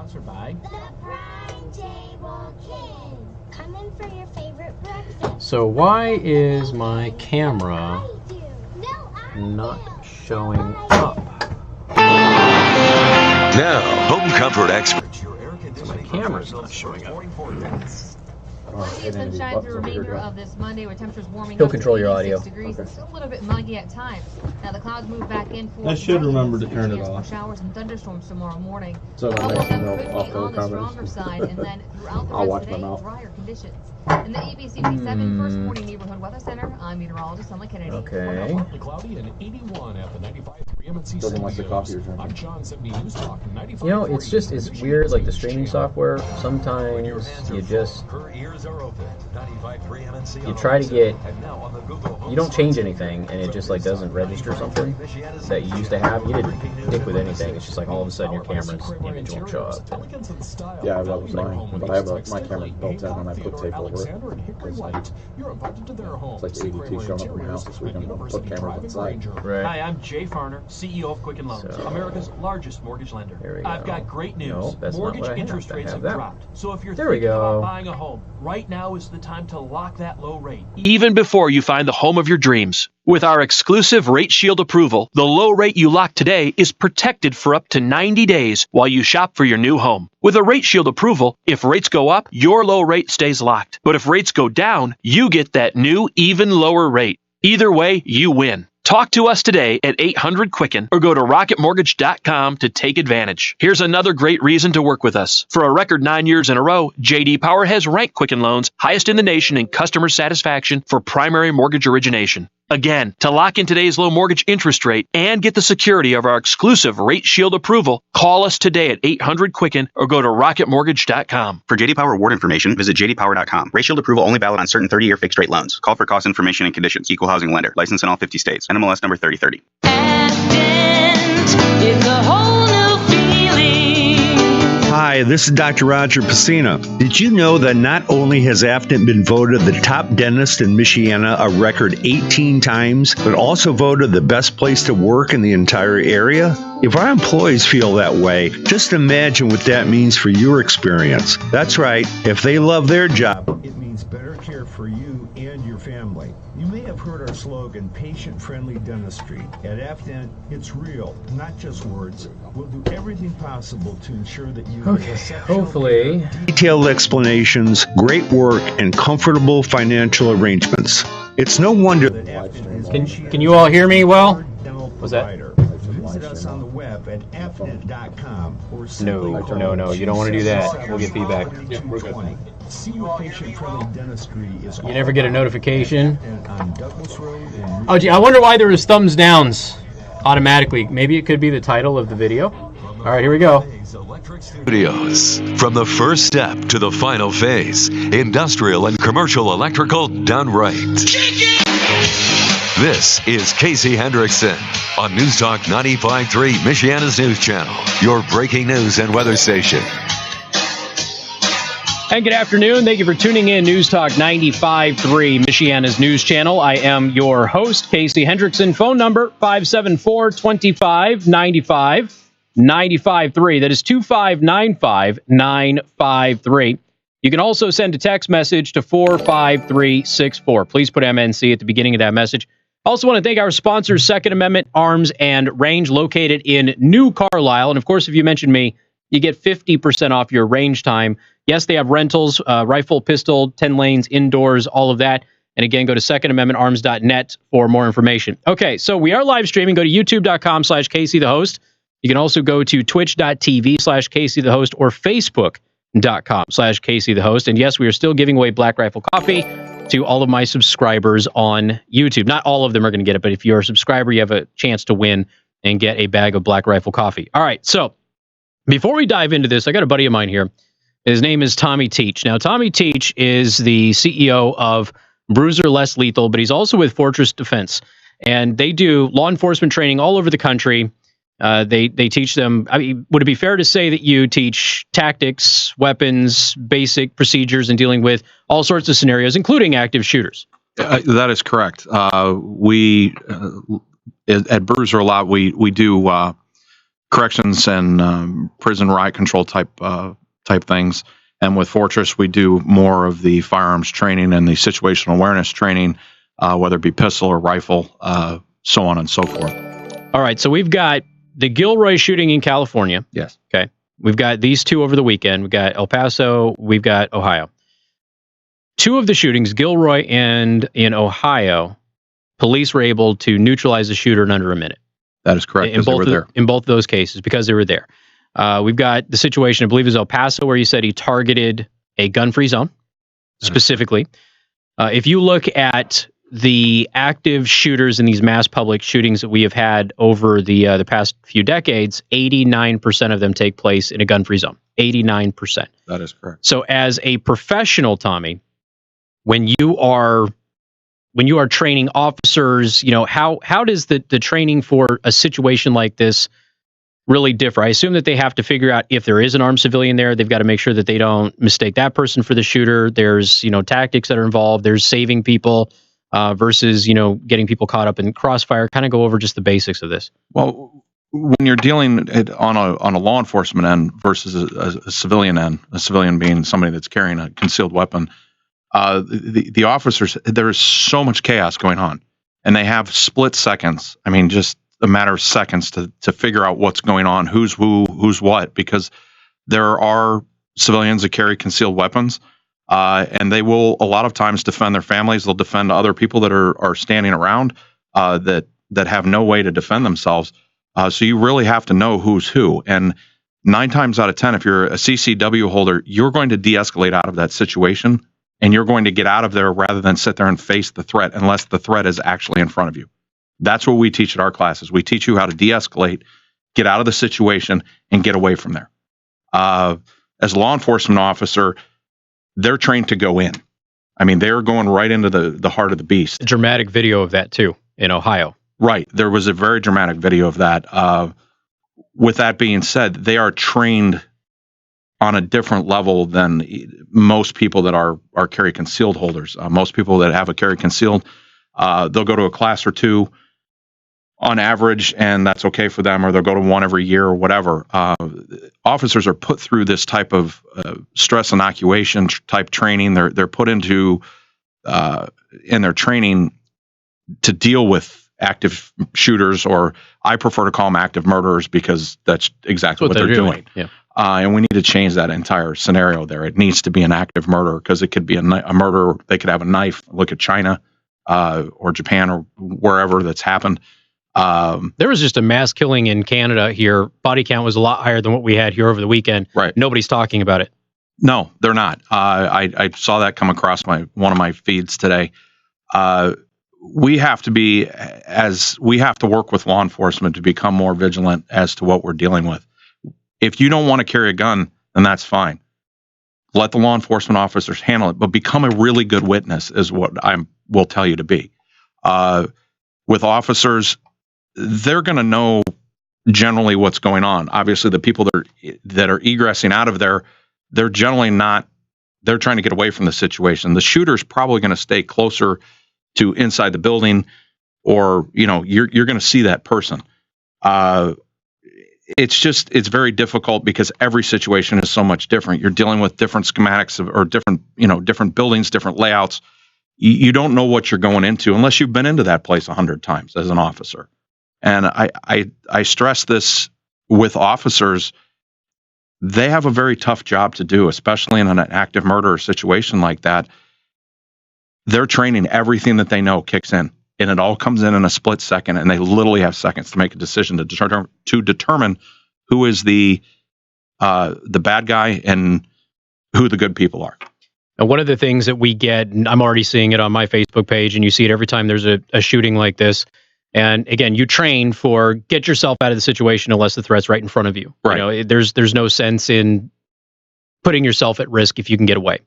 sponsored by Coming for your favorite breakfast. So why is my camera not showing up? Now, home comfort expert. So my camera's not showing up. Plenty of sunshine through the remainder of this Monday with temperatures warming He'll up control to your 86 audio. degrees. Okay. It's still a little bit muggy at times. Now the clouds move back in for I should remember to rain, turn it chance for off. showers and thunderstorms tomorrow morning. So A that couple of makes them no could be awful on the comments. stronger side, and then throughout the I'll rest watch of my the day, mouth. drier conditions. In the ABC7 First Morning Neighborhood Weather Center, I'm meteorologist Emily Kennedy. Okay. partly cloudy and 81 at the 95.3 MNC Doesn't like the coffee you're Studios. drinking. I'm John 70 News Talk 95. You know, it's just, it's weird, like the streaming software, sometimes you just, Her ears are open. 95.3 MNC. you try to get, And now on the Google Home you don't change anything, and it just like doesn't register something that you used to have. You didn't stick with anything. It's just like all of a sudden your camera's image won't show up. Yeah, I love mine, but I have my camera built in when I put tape over it. It's like, you're invited to their home. It's like ADT showing up in my house so we can put cameras inside. Right. Hi, I'm Jay Farner, CEO of Quicken Loans, So, America's largest mortgage lender. there we I've go. got great news. No, that's not Mortgage what I have. interest I rates have have that. dropped. So if you're There we thinking about go. buying a home, right now is the time to lock that low rate. Even before you find the home of your dreams. With our exclusive Rate Shield approval, the low rate you lock today is protected for up to 90 days while you shop for your new home. With a Rate Shield approval, if rates go up, your low rate stays locked. But if rates go down, you get that new, even lower rate. Either way, you win. Talk to us today at 800-QUICKEN or go to rocketmortgage.com to take advantage. Here's another great reason to work with us. For a record 9 years in a row, J.D. Power has ranked Quicken Loans highest in the nation in customer satisfaction for primary mortgage origination. Again, to lock in today's low mortgage interest rate and get the security of our exclusive Rate Shield approval, call us today at 800-QUICKEN or go to rocketmortgage.com. For JD Power award information, visit jdpower.com. Rate Shield approval only valid on certain 30-year fixed-rate loans. Call for cost information and conditions. Equal housing lender. License in all 50 states. NMLS number 3030. Hi, this is Dr. Roger Pacina. Did you know that not only has Afton been voted the top dentist in Michiana a record 18 times, but also voted the best place to work in the entire area? If our employees feel that way, just imagine what that means for your experience. That's right, if they love their job, it means better care for you and your family. You may have heard our slogan, patient-friendly dentistry. At Afton, it's real, not just words. We'll do everything possible to ensure that you Okay, hopefully. detailed explanations, great work, and comfortable financial arrangements. It's no wonder that Afton is Can you all hear me well? Was that? Visit us on the web at afnet.com or No, you don't want to do that. We'll get feedback. See what patient-friendly dentistry is. You never get a notification. On Douglas Road and Oh, gee, I wonder why there was thumbs downs automatically. Maybe it could be the title of the video. All right, here we go. Studios. From the first step to the final phase, industrial and commercial electrical done right. This is Casey Hendrickson on News Talk 95.3, Michiana's news channel, your breaking news and weather station. And good afternoon. Thank you for tuning in. News Talk 95.3, Michiana's news channel. I am your host, Casey Hendrickson. Phone number 574-2595-95.3. That is 2595-953. You can also send a text message to 45364. Please put MNC at the beginning of that message. Also want to thank our sponsors, Second Amendment Arms and Range, located in New Carlisle. And of course, if you mention me, you get 50% off your range time. Yes, they have rentals, rifle, pistol, 10 lanes, indoors, all of that. And again, go to secondamendmentarms.net for more information. Okay, so we are live streaming. Go to youtube.com/Casey the Host. You can also go to twitch.tv/Casey the Host or facebook.com/Casey the Host. And yes, we are still giving away Black Rifle Coffee to all of my subscribers on YouTube. Not all of them are going to get it, but if you're a subscriber, you have a chance to win and get a bag of Black Rifle Coffee. All right, so before we dive into this, I got a buddy of mine here. His name is Tommy Teach. Now, Tommy Teach is the CEO of Bruiser Less Lethal, but he's also with Fortress Defense. And they do law enforcement training all over the country. They teach them. I mean, would it be fair to say that you teach tactics, weapons, basic procedures, and dealing with all sorts of scenarios, including active shooters? That is correct. We at Bruiser a lot. We do corrections and prison riot control type things. And with Fortress, we do more of the firearms training and the situational awareness training, whether it be pistol or rifle, so on and so forth. All right, so we've got the Gilroy shooting in California. Yes. Okay. We've got these two over the weekend. We've got El Paso. We've got Ohio. Two of the shootings, Gilroy and in Ohio, police were able to neutralize the shooter in under a minute. That is correct. In both of those cases, because they were there. We've got the situation, I believe, is El Paso, where you said he targeted a gun-free zone, specifically. If you look at the active shooters in these mass public shootings that we have had over the past few decades, 89% of them take place in a gun-free zone. 89%. That is correct. So as a professional, Tommy, when you are training officers, how does the training for a situation like this really differ? I assume that they have to figure out if there is an armed civilian there. They've got to make sure that they don't mistake that person for the shooter. There's, tactics that are involved. There's saving people versus, getting people caught up in crossfire. Kind of go over just the basics of this. Well, when you're dealing on a law enforcement end versus a civilian end, a civilian being somebody that's carrying a concealed weapon, the officers, there's so much chaos going on, and they have split seconds. I mean, just a matter of seconds to figure out what's going on, who's who, who's what, because there are civilians that carry concealed weapons, and they will a lot of times defend their families. They'll defend other people that are standing around that have no way to defend themselves. So you really have to know who's who. And 9 times out of 10, if you're a CCW holder, you're going to de-escalate out of that situation, and you're going to get out of there rather than sit there and face the threat unless the threat is actually in front of you. That's what we teach at our classes. We teach you how to de-escalate, get out of the situation, and get away from there. As a law enforcement officer, they're trained to go in. I mean, they're going right into the heart of the beast. A dramatic video of that, too, in Ohio. Right. There was a very dramatic video of that. With that being said, they are trained on a different level than most people that are carry concealed holders. Most people that have a carry concealed, they'll go to a class or two on average, and that's okay for them, or they'll go to one every year or whatever. Officers are put through this type of stress inoculation type training. They're put into in their training to deal with active shooters, or I prefer to call them active murderers, because that's exactly what they're doing. Yeah. And we need to change that entire scenario there. It needs to be an active murder, because it could be a murder. They could have a knife. Look at China or Japan or wherever that's happened. There was just a mass killing in Canada here. Body count was a lot higher than what we had here over the weekend. Right. Nobody's talking about it. No, they're not. I saw that come across one of my feeds today. We have to work with law enforcement to become more vigilant as to what we're dealing with. If you don't want to carry a gun, then that's fine. Let the law enforcement officers handle it, but become a really good witness is what I will tell you to be. With officers, they're going to know generally what's going on. Obviously, the people that are egressing out of there, they're generally not. They're trying to get away from the situation. The shooter's probably going to stay closer to inside the building, or you're going to see that person. It's very difficult because every situation is so much different. You're dealing with different schematics or different buildings, different layouts. You don't know what you're going into unless you've been into that place 100 times as an officer. And I stress this with officers. They have a very tough job to do, especially in an active murder situation like that. Their training, everything that they know kicks in, and it all comes in a split second, and they literally have seconds to make a decision to determine who is the bad guy and who the good people are. And one of the things that we get, and I'm already seeing it on my Facebook page, and you see it every time there's a shooting like this. And again, you train for get yourself out of the situation unless the threat's right in front of you. Right. There's no sense in putting yourself at risk if you can get away.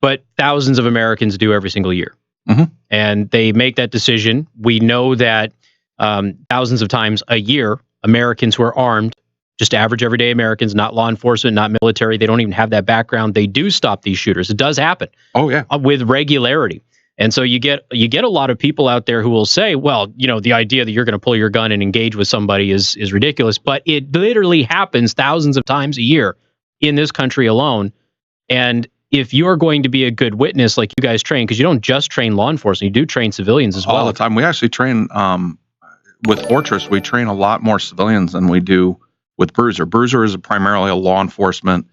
But thousands of Americans do every single year. Mm-hmm. And they make that decision. We know that thousands of times a year, Americans who are armed, just average everyday Americans, not law enforcement, not military, they don't even have that background. They do stop these shooters. It does happen. Oh, yeah. With regularity. And so you get a lot of people out there who will say, well, the idea that you're going to pull your gun and engage with somebody is ridiculous, but it literally happens thousands of times a year in this country alone. And if you're going to be a good witness, like you guys train, because you don't just train law enforcement, you do train civilians as well. All the time. We actually train with Fortress. We train a lot more civilians than we do with Bruiser. Bruiser is primarily a law enforcement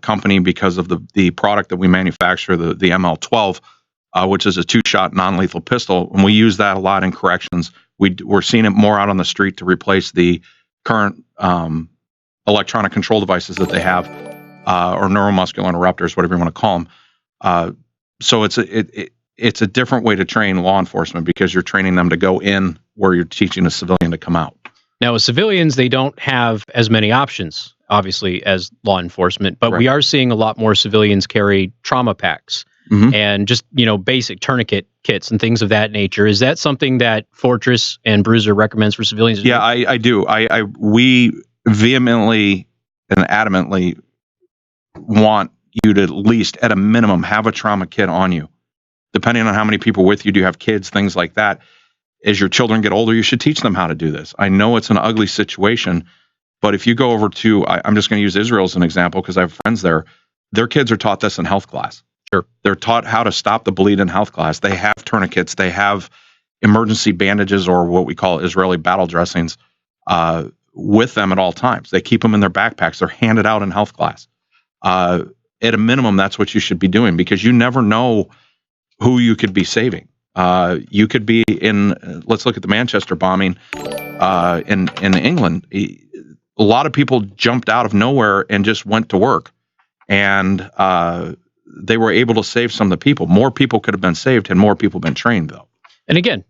company because of the product that we manufacture, the ML12. Which is a 2-shot non-lethal pistol, and we use that a lot in corrections. We're seeing it more out on the street to replace the current electronic control devices that they have, or neuromuscular interrupters, whatever you want to call them. So it's a different way to train law enforcement because you're training them to go in where you're teaching a civilian to come out. Now, with civilians, they don't have as many options, obviously, as law enforcement, but we are seeing a lot more civilians carry trauma packs. And just, basic tourniquet kits and things of that nature. Is that something that Fortress and Bruiser recommends for civilians? Yeah, I do. We vehemently and adamantly want you to at least, at a minimum, have a trauma kit on you. Depending on how many people with you, do you have kids, things like that. As your children get older, you should teach them how to do this. I know it's an ugly situation, but if you go over to, I'm just going to use Israel as an example because I have friends there. Their kids are taught this in health class. Sure. They're taught how to stop the bleed in health class. They have tourniquets. They have emergency bandages, or what we call Israeli battle dressings, with them at all times. They keep them in their backpacks. They're handed out in health class. At a minimum, that's what you should be doing because you never know who you could be saving. You could be in, let's look at the Manchester bombing in England. A lot of people jumped out of nowhere and just went to work. And they were able to save some of the people. More people could have been saved had more people been trained, though. And again,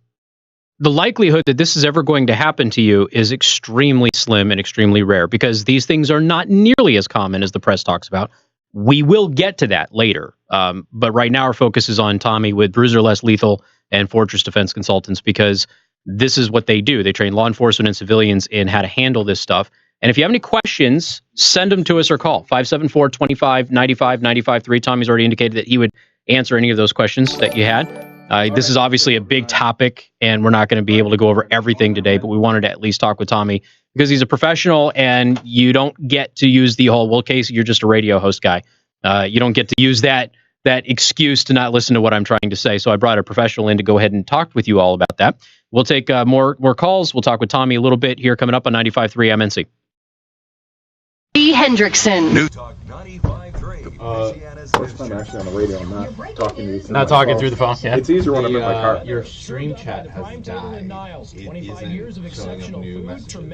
the likelihood that this is ever going to happen to you is extremely slim and extremely rare because these things are not nearly as common as the press talks about. We will get to that later. But right now our focus is on Tommy with Bruiser Less Lethal and Fortress Defense Consultants because this is what they do. They train law enforcement and civilians in how to handle this stuff. And if you have any questions, send them to us or call 574-25-95-95-3. Tommy's already indicated that he would answer any of those questions that you had. This is obviously a big topic, and we're not going to be able to go over everything today, but we wanted to at least talk with Tommy because he's a professional, and you don't get to use the whole, well, Casey, you're just a radio host guy. You don't get to use that excuse to not listen to what I'm trying to say. So I brought a professional in to go ahead and talk with you all about that. We'll take more calls. We'll talk with Tommy a little bit here coming up on 95.3 MNC. Hendrickson. New Talk 95.3. First time actually on the radio, I'm not talking to you through Not talking through the phone. Yeah. It's easier when I'm in my car. Your stream chat has died. It isn't showing up new messages.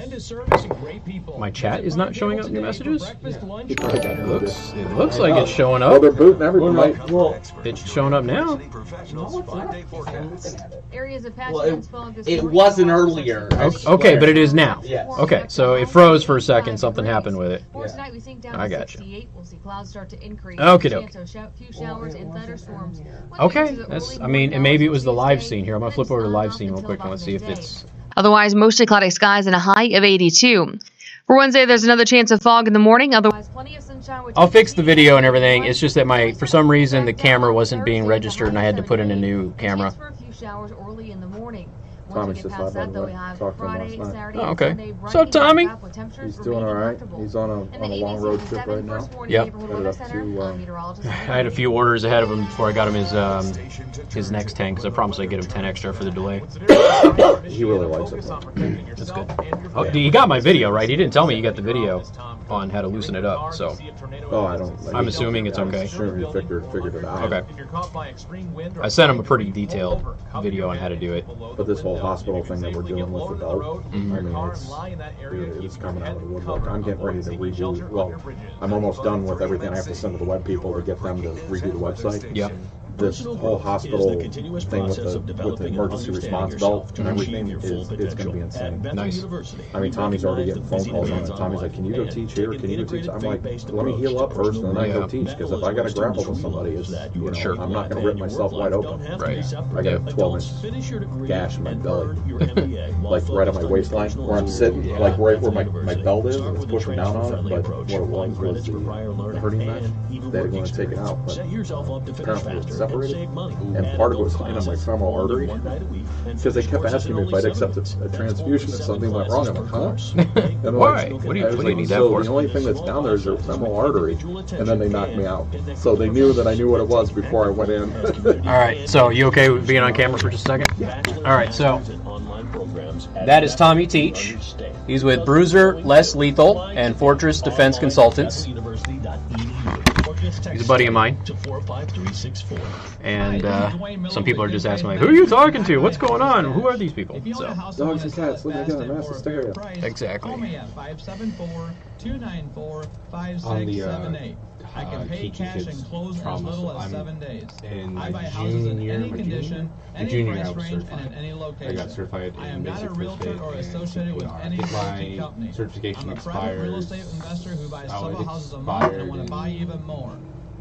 My chat is not showing up new messages? You probably got It looks like it's showing up. Oh, they're booting everybody. Well, It's showing up now. Areas of it wasn't earlier. Okay, but it is now. Yes. Okay, so it froze for a second. Something happened with it. For tonight, we sink down I to got you. 68. We'll see clouds start to increase. Okie Chance doke. of few showers and thunderstorms. Okay, I mean, and maybe it was the live scene here. I'm going to flip over to the live scene real quick and let's see if it's... Otherwise, mostly cloudy skies and a high of 82. For Wednesday, there's another chance of fog in the morning. Otherwise, plenty of sunshine. I'll fix the video and everything. It's just that for some reason, the camera wasn't being registered and I had to put in a new camera. For a few showers early in the morning. Tommy's just not by the way. Talked to him last night. Oh, okay. What's up, Tommy? He's doing all right. He's on a long road trip right now. Yep. Headed up to, I had a few orders ahead of him before I got him his next 10 because I promised I'd get him 10 extra for the delay. He really likes it. That's good. Oh, he got my video, right? He didn't tell me you got the video on how to loosen it up, so... Oh, I don't... I'm assuming it's okay. I'm sure he figured it out. Okay. I sent him a pretty detailed video on how to do it. But this whole hospital thing that we're doing with the belt, I mean, it's coming out of the woodwork. I'm getting ready to redo... Well, I'm almost done with everything I have to send to the web people to get them to redo the website. Yep. This whole hospital thing with the emergency response belt and everything it's going to be insane. Nice. I mean, Tommy's already getting phone calls on it. Tommy's like, "Can you go teach here? Can you go teach?" I'm like, "Let me heal up first, and then I go teach." Because if I got to grapple with somebody, Sure. I'm not going to rip myself wide open. Right. I got a 12-inch gash in my belly, like right on my waistline, where I'm sitting, like right where my belt is, and it's pushing down on it. But what it was the hurting match. They had to go and take it out, but apparently it's separated, and part of it was lying on my femoral artery. Because they kept asking me if I'd accept a transfusion if something went wrong. I'm like, huh? And Why? What do you need that for? The only thing that's down there is your femoral artery, and then they knocked me out. So they knew that I knew what it was before I went in. All right, so you okay with being on camera for just a second? All right, so that is Tommy Teach. He's with Bruiser, Less Lethal, and Fortress Defense Consultants. He's a buddy of mine. And some people are just asking, like, who are you talking to? What's going on? Who are these people? So, dogs and cats living together, mass hysteria. Exactly. Call me at 574-294-5678. I can pay cash and close in as little as 7 days. I buy houses in any condition, any price range, and in any location. I got certified I am not a realtor or associated with any realty company. Certification I'm a private real estate investor who buys several houses a month and want to buy even more.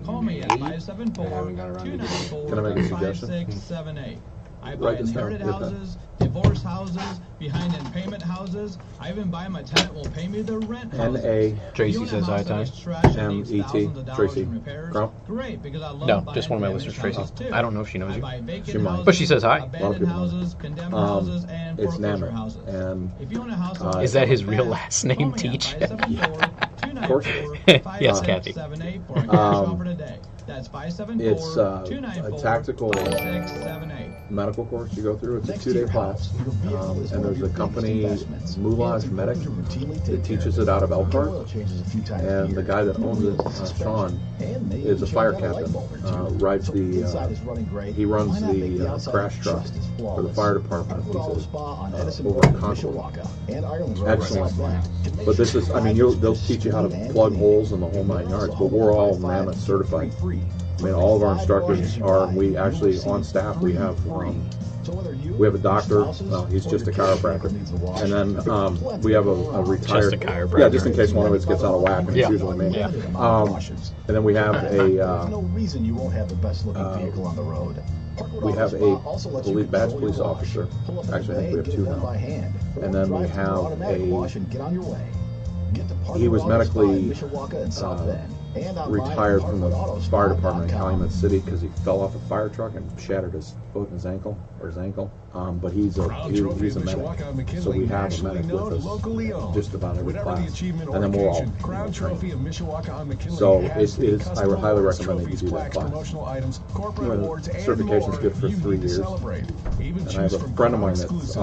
Call me at 574-294-5678. I buy inherited houses, divorce houses, behind in payment houses. I even buy my tenant will pay me the rent houses. N.A. Tracy says hi, Ty. M.E.T. Tracy. Crump? Great, because I love No, just one of my listeners, Tracy. I don't know if she knows you. She might. But she says hi. It's Nana. And is that his real last name, Teach? Of course. Yes, Kathy. That's it's a tactical medical course you go through. It's a 2-day class. And there's a company, Moulage Medic, that teaches it out of Elkhart. And the guy that owns it, Sean, is a fire captain. He runs the crash truck for the fire department. He's over in Concord. Excellent. But this is, I mean, they'll teach you how to plug holes in the whole 9 yards, but we're all Mammoth certified. I mean, all of our instructors are, and we actually, on staff, we have a doctor, he's just a chiropractor, and then we have a retired, just a chiropractor. Yeah, just in case one of us gets out of whack, and it's usually me. And then we have we have a badge police officer. Actually, I think we have 2 now. And then we have he was medically retired from the fire department in Calumet City because he fell off a fire truck and shattered his foot and his ankle, but he's a medic, so we have a medic with us just about every class, and then we're all so it is. I would highly recommend that you do that class. Certification is good for 3 years, and I have a friend of mine that his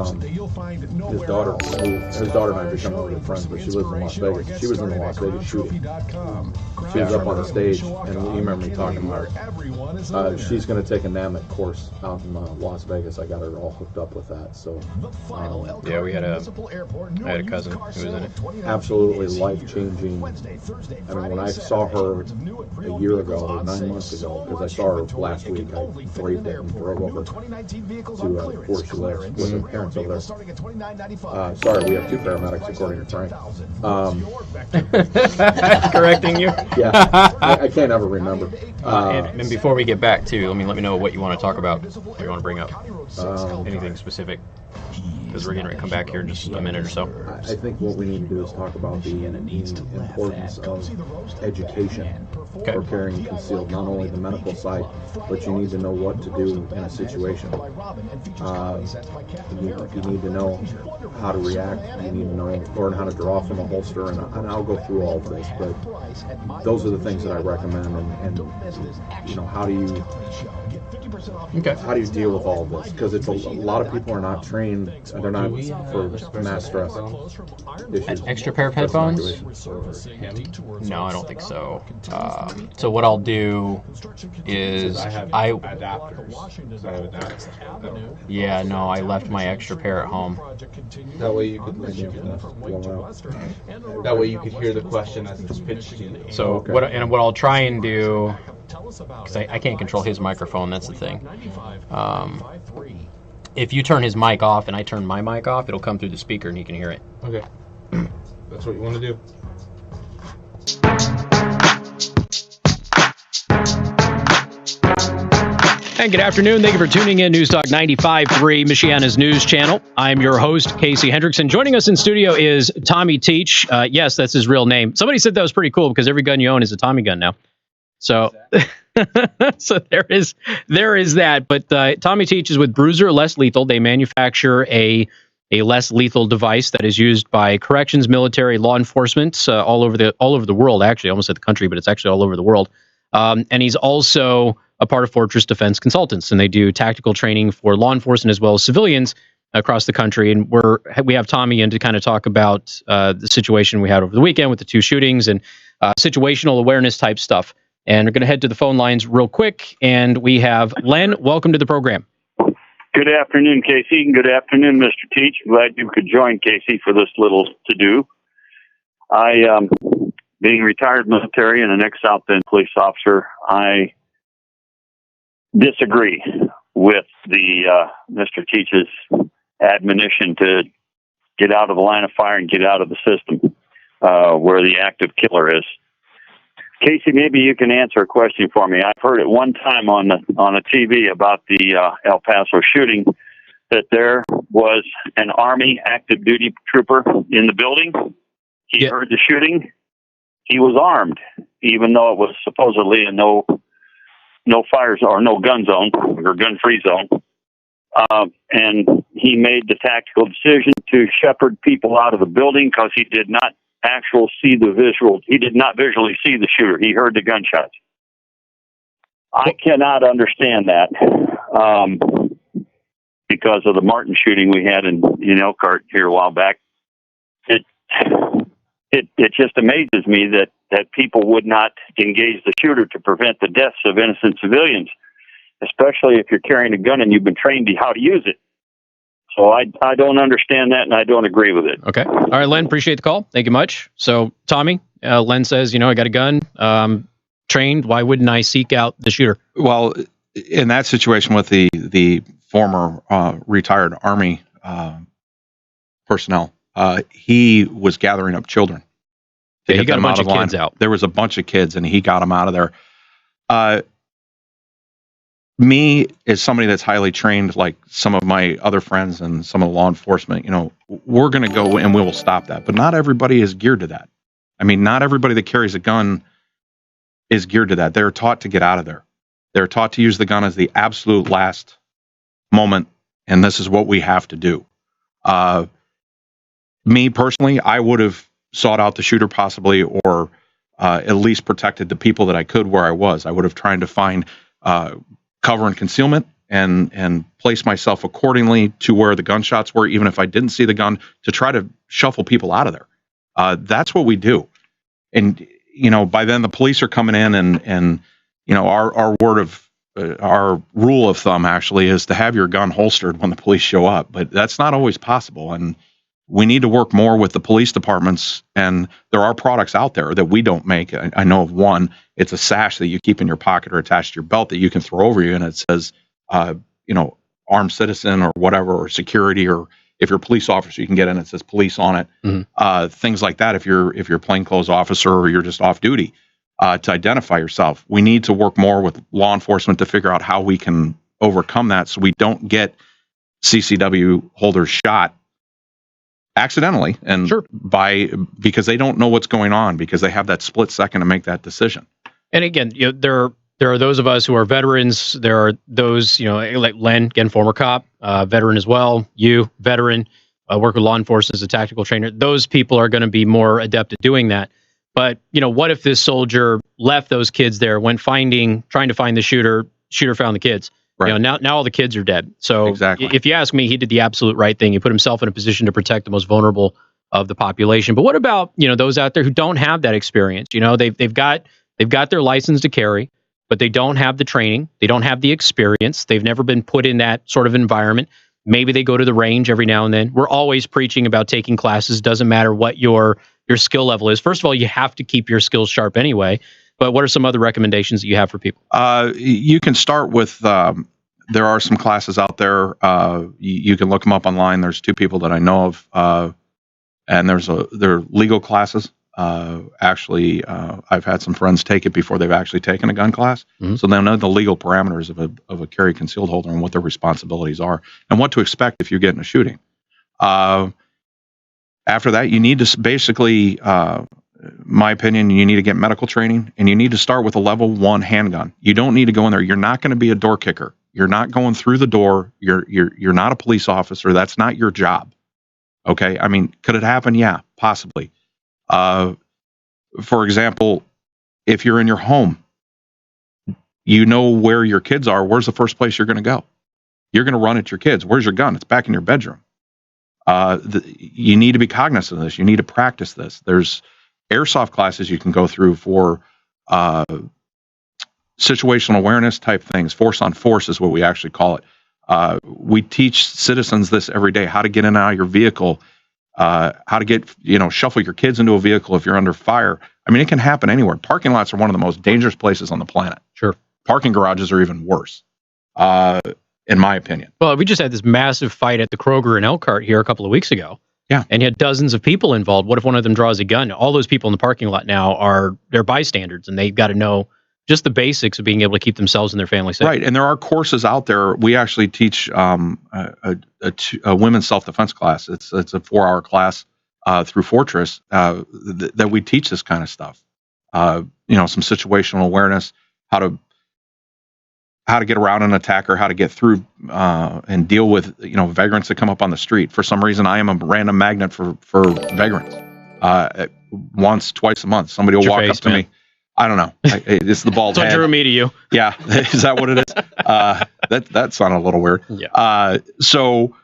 daughter and I become really good friends, but she lives in Las Vegas. She was in the Las Vegas shooting. She was up on the stage, and you remember me talking about her. She's going to take a NAMIC course out in Las Vegas. I got her all hooked up with that. So, yeah, I had a cousin who was in it. Absolutely life-changing. I mean, when I saw her a year ago, or 9 months ago, because I saw her last week, I braved it and drove over to where she lives with her parents over there. Sorry, we have 2 paramedics according to Frank. Correcting you. Yeah, I can't ever remember. And before we get back to, let me know what you want to talk about, what you want to bring up. Anything specific, because we're going to come back here in just a minute or so. I think what we need to do is talk about the importance of education for carrying concealed, not only the medical side, but you need to know what to do in a situation. You need to know how to react, you need to learn how to draw from a holster, and I'll go through all of this, but those are the things that I recommend, and how do you deal with all of this? Because it's a lot of people are not trained, they're not for mass stress issues. An extra pair of headphones? No, I don't think so. So what I'll do is I have adapters. Yeah, no, I left my extra pair at home. That way you could That way you could hear the question as it's pitched to you. So what I'll try and do, because I can't control his microphone, that's the thing. If you turn his mic off and I turn my mic off, it'll come through the speaker and he can hear it. Okay. That's what you want to do. And good afternoon. Thank you for tuning in. News Talk 95.3, Michiana's news channel. I'm your host, Casey Hendrickson. Joining us in studio is Tommy Teach. Yes, that's his real name. Somebody said that was pretty cool because every gun you own is a Tommy gun now. So, so there is that. But Tommy teaches with Bruiser Less Lethal. They manufacture a less lethal device that is used by corrections, military, law enforcement all over the world. Actually, I almost said the country, but it's actually all over the world. And he's also a part of Fortress Defense Consultants, and they do tactical training for law enforcement as well as civilians across the country. And we have Tommy in to kind of talk about the situation we had over the weekend with the 2 shootings and situational awareness type stuff. And we're going to head to the phone lines real quick. And we have Len. Welcome to the program. Good afternoon, Casey. Good afternoon, Mr. Teach. Glad you could join Casey for this little to-do. I, being retired military and an ex-South Bend police officer, I disagree with the Mr. Teach's admonition to get out of the line of fire and get out of the system where the active killer is. Casey, maybe you can answer a question for me. I've heard it one time on a TV about the El Paso shooting that there was an Army active duty trooper in the building. He heard the shooting. He was armed, even though it was supposedly a no fires or no gun zone or gun free zone. And he made the tactical decision to shepherd people out of the building because he did not He did not visually see the shooter. He heard the gunshots. I cannot understand that because of the Martin shooting we had in Elkhart here a while back. It just amazes me that people would not engage the shooter to prevent the deaths of innocent civilians, especially if you're carrying a gun and you've been trained how to use it. So I don't understand that, and I don't agree with it. Okay. All right, Len, appreciate the call. Thank you much. So, Tommy, Len says, I got a gun, trained. Why wouldn't I seek out the shooter? Well, in that situation with the former retired Army personnel, he was gathering up children. Yeah, he got a bunch of kids out. There was a bunch of kids, and he got them out of there. Me, as somebody that's highly trained, like some of my other friends and some of the law enforcement, we're going to go and we will stop that. But not everybody is geared to that. I mean, not everybody that carries a gun is geared to that. They're taught to get out of there. They're taught to use the gun as the absolute last moment, and this is what we have to do. Me personally, I would have sought out the shooter possibly, or at least protected the people that I could where I was. I would have tried to find cover and concealment and place myself accordingly to where the gunshots were, even if I didn't see the gun, to try to shuffle people out of there. That's what we do. And, by then the police are coming in and our our rule of thumb actually is to have your gun holstered when the police show up, but that's not always possible. And we need to work more with the police departments, and there are products out there that we don't make. I know of one. It's a sash that you keep in your pocket or attached to your belt that you can throw over you, and it says, armed citizen or whatever, or security, or if you're a police officer, you can get in. It says police on it. Mm-hmm. Things like that. If you're a plainclothes officer or you're just off duty, to identify yourself. We need to work more with law enforcement to figure out how we can overcome that, so we don't get CCW holders shot accidentally and sure. because they don't know what's going on, because they have that split second to make that decision. And again, there are those of us who are veterans. There are those, like Len, again, former cop, veteran as well. You, veteran, work with law enforcement as a tactical trainer. Those people are going to be more adept at doing that. But what if this soldier left those kids there, went trying to find the shooter found the kids? Right. Now all the kids are dead. So exactly. If you ask me, he did the absolute right thing. He put himself in a position to protect the most vulnerable of the population. But what about, those out there who don't have that experience? They've got their license to carry, but they don't have the training. They don't have the experience. They've never been put in that sort of environment. Maybe they go to the range every now and then. We're always preaching about taking classes. Doesn't matter what your skill level is. First of all, you have to keep your skills sharp anyway. But what are some other recommendations that you have for people? You can start with, there are some classes out there. You can look them up online. There's 2 people that I know of, and they're legal classes. Actually, I've had some friends take it before they've actually taken a gun class. Mm-hmm. So they know the legal parameters of a carry concealed holder and what their responsibilities are and what to expect if you get in a shooting. After that, you need to basically, my opinion, you need to get medical training, and you need to start with a level 1 handgun. You don't need to go in there. You're not going to be a door kicker. You're not going through the door. You're not a police officer. That's not your job. Okay. I mean, could it happen? Yeah, possibly. For example, if you're in your home, you know where your kids are. Where's the first place you're going to go? You're going to run at your kids. Where's your gun? It's back in your bedroom. You need to be cognizant of this. You need to practice this. There's airsoft classes you can go through for situational awareness type things. Force on force is what we actually call it. We teach citizens this every day, how to get in and out of your vehicle, how to get, shuffle your kids into a vehicle if you're under fire. I mean, it can happen anywhere. Parking lots are one of the most dangerous places on the planet. Sure. Parking garages are even worse, in my opinion. Well, we just had this massive fight at the Kroger in Elkhart here a couple of weeks ago. Yeah. And you had dozens of people involved. What if one of them draws a gun? All those people in the parking lot now they're bystanders, and they've got to know just the basics of being able to keep themselves and their family safe. Right. And there are courses out there. We actually teach a women's self-defense class. It's a 4-hour class through Fortress that we teach this kind of stuff. Some situational awareness, how to get around an attacker, how to get through and deal with vagrants that come up on the street. For some reason, I am a random magnet for vagrants. Once, twice a month, somebody will walk up to me. I don't know. It's the bald head. What drew me to you? Yeah, is that what it is? That sounded a little weird. Yeah. So,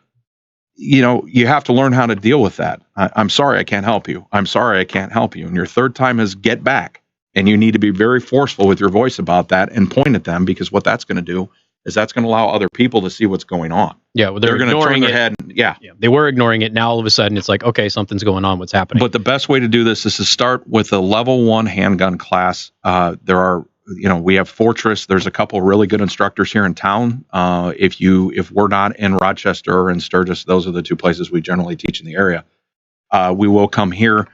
you have to learn how to deal with that. I'm sorry, I can't help you. I'm sorry, I can't help you. And your third time is get back. And you need to be very forceful with your voice about that and point at them, because what that's going to do is that's going to allow other people to see what's going on. Yeah, well, they're going to turn their head. Yeah, they were ignoring it. Now all of a sudden it's like, okay, something's going on. What's happening? But the best way to do this is to start with a level 1 handgun class. There are, we have Fortress. There's a couple really good instructors here in town. If we're not in Rochester or in Sturgis, those are the 2 places we generally teach in the area. We will come here.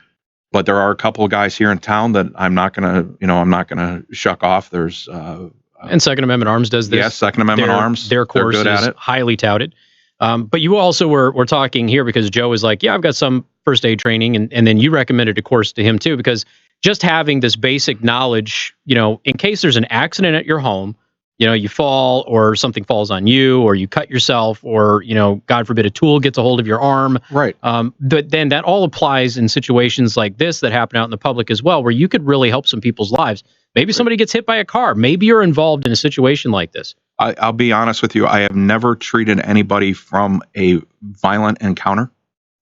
But there are a couple of guys here in town that I'm not gonna shuck off. There's and Second Amendment Arms does this. Yes, Second Amendment Arms. Their course is highly touted. But you also were talking here because Joe was like, yeah, I've got some first aid training, and then you recommended a course to him too, because just having this basic knowledge, in case there's an accident at your home, you fall or something falls on you, or you cut yourself, or, God forbid, a tool gets a hold of your arm. Right. But then that all applies in situations like this that happen out in the public as well, where you could really help some people's lives. Maybe somebody gets hit by a car. Maybe you're involved in a situation like this. I'll be honest with you. I have never treated anybody from a violent encounter.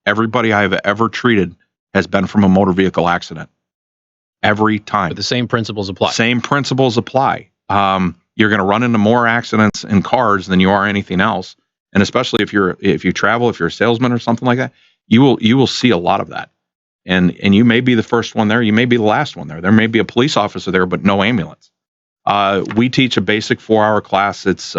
Everybody I have ever treated has been from a motor vehicle accident. Every time. But the same principles apply. Same principles apply. You're going to run into more accidents in cars than you are anything else, and especially if you travel, if you're a salesman or something like that, you will see a lot of that. And you may be the first one there, you may be the last one there. There may be a police officer there, but no ambulance. We teach a basic 4-hour class. It's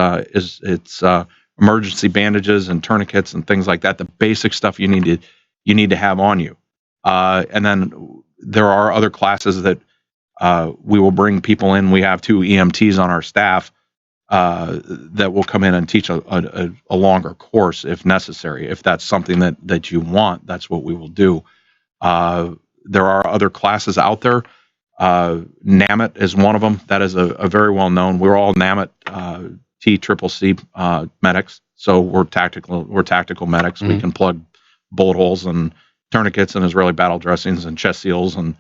emergency bandages and tourniquets and things like that. The basic stuff you need to have on you. And then there are other classes that. We will bring people in. We have 2 EMTs on our staff that will come in and teach a longer course if necessary. If that's something that you want, that's what we will do. There are other classes out there. NAMIT is one of them. That is a very well known. We're all NAMIT TCCC medics, so we're tactical medics. Mm-hmm. We can plug bullet holes and tourniquets and Israeli battle dressings and chest seals and.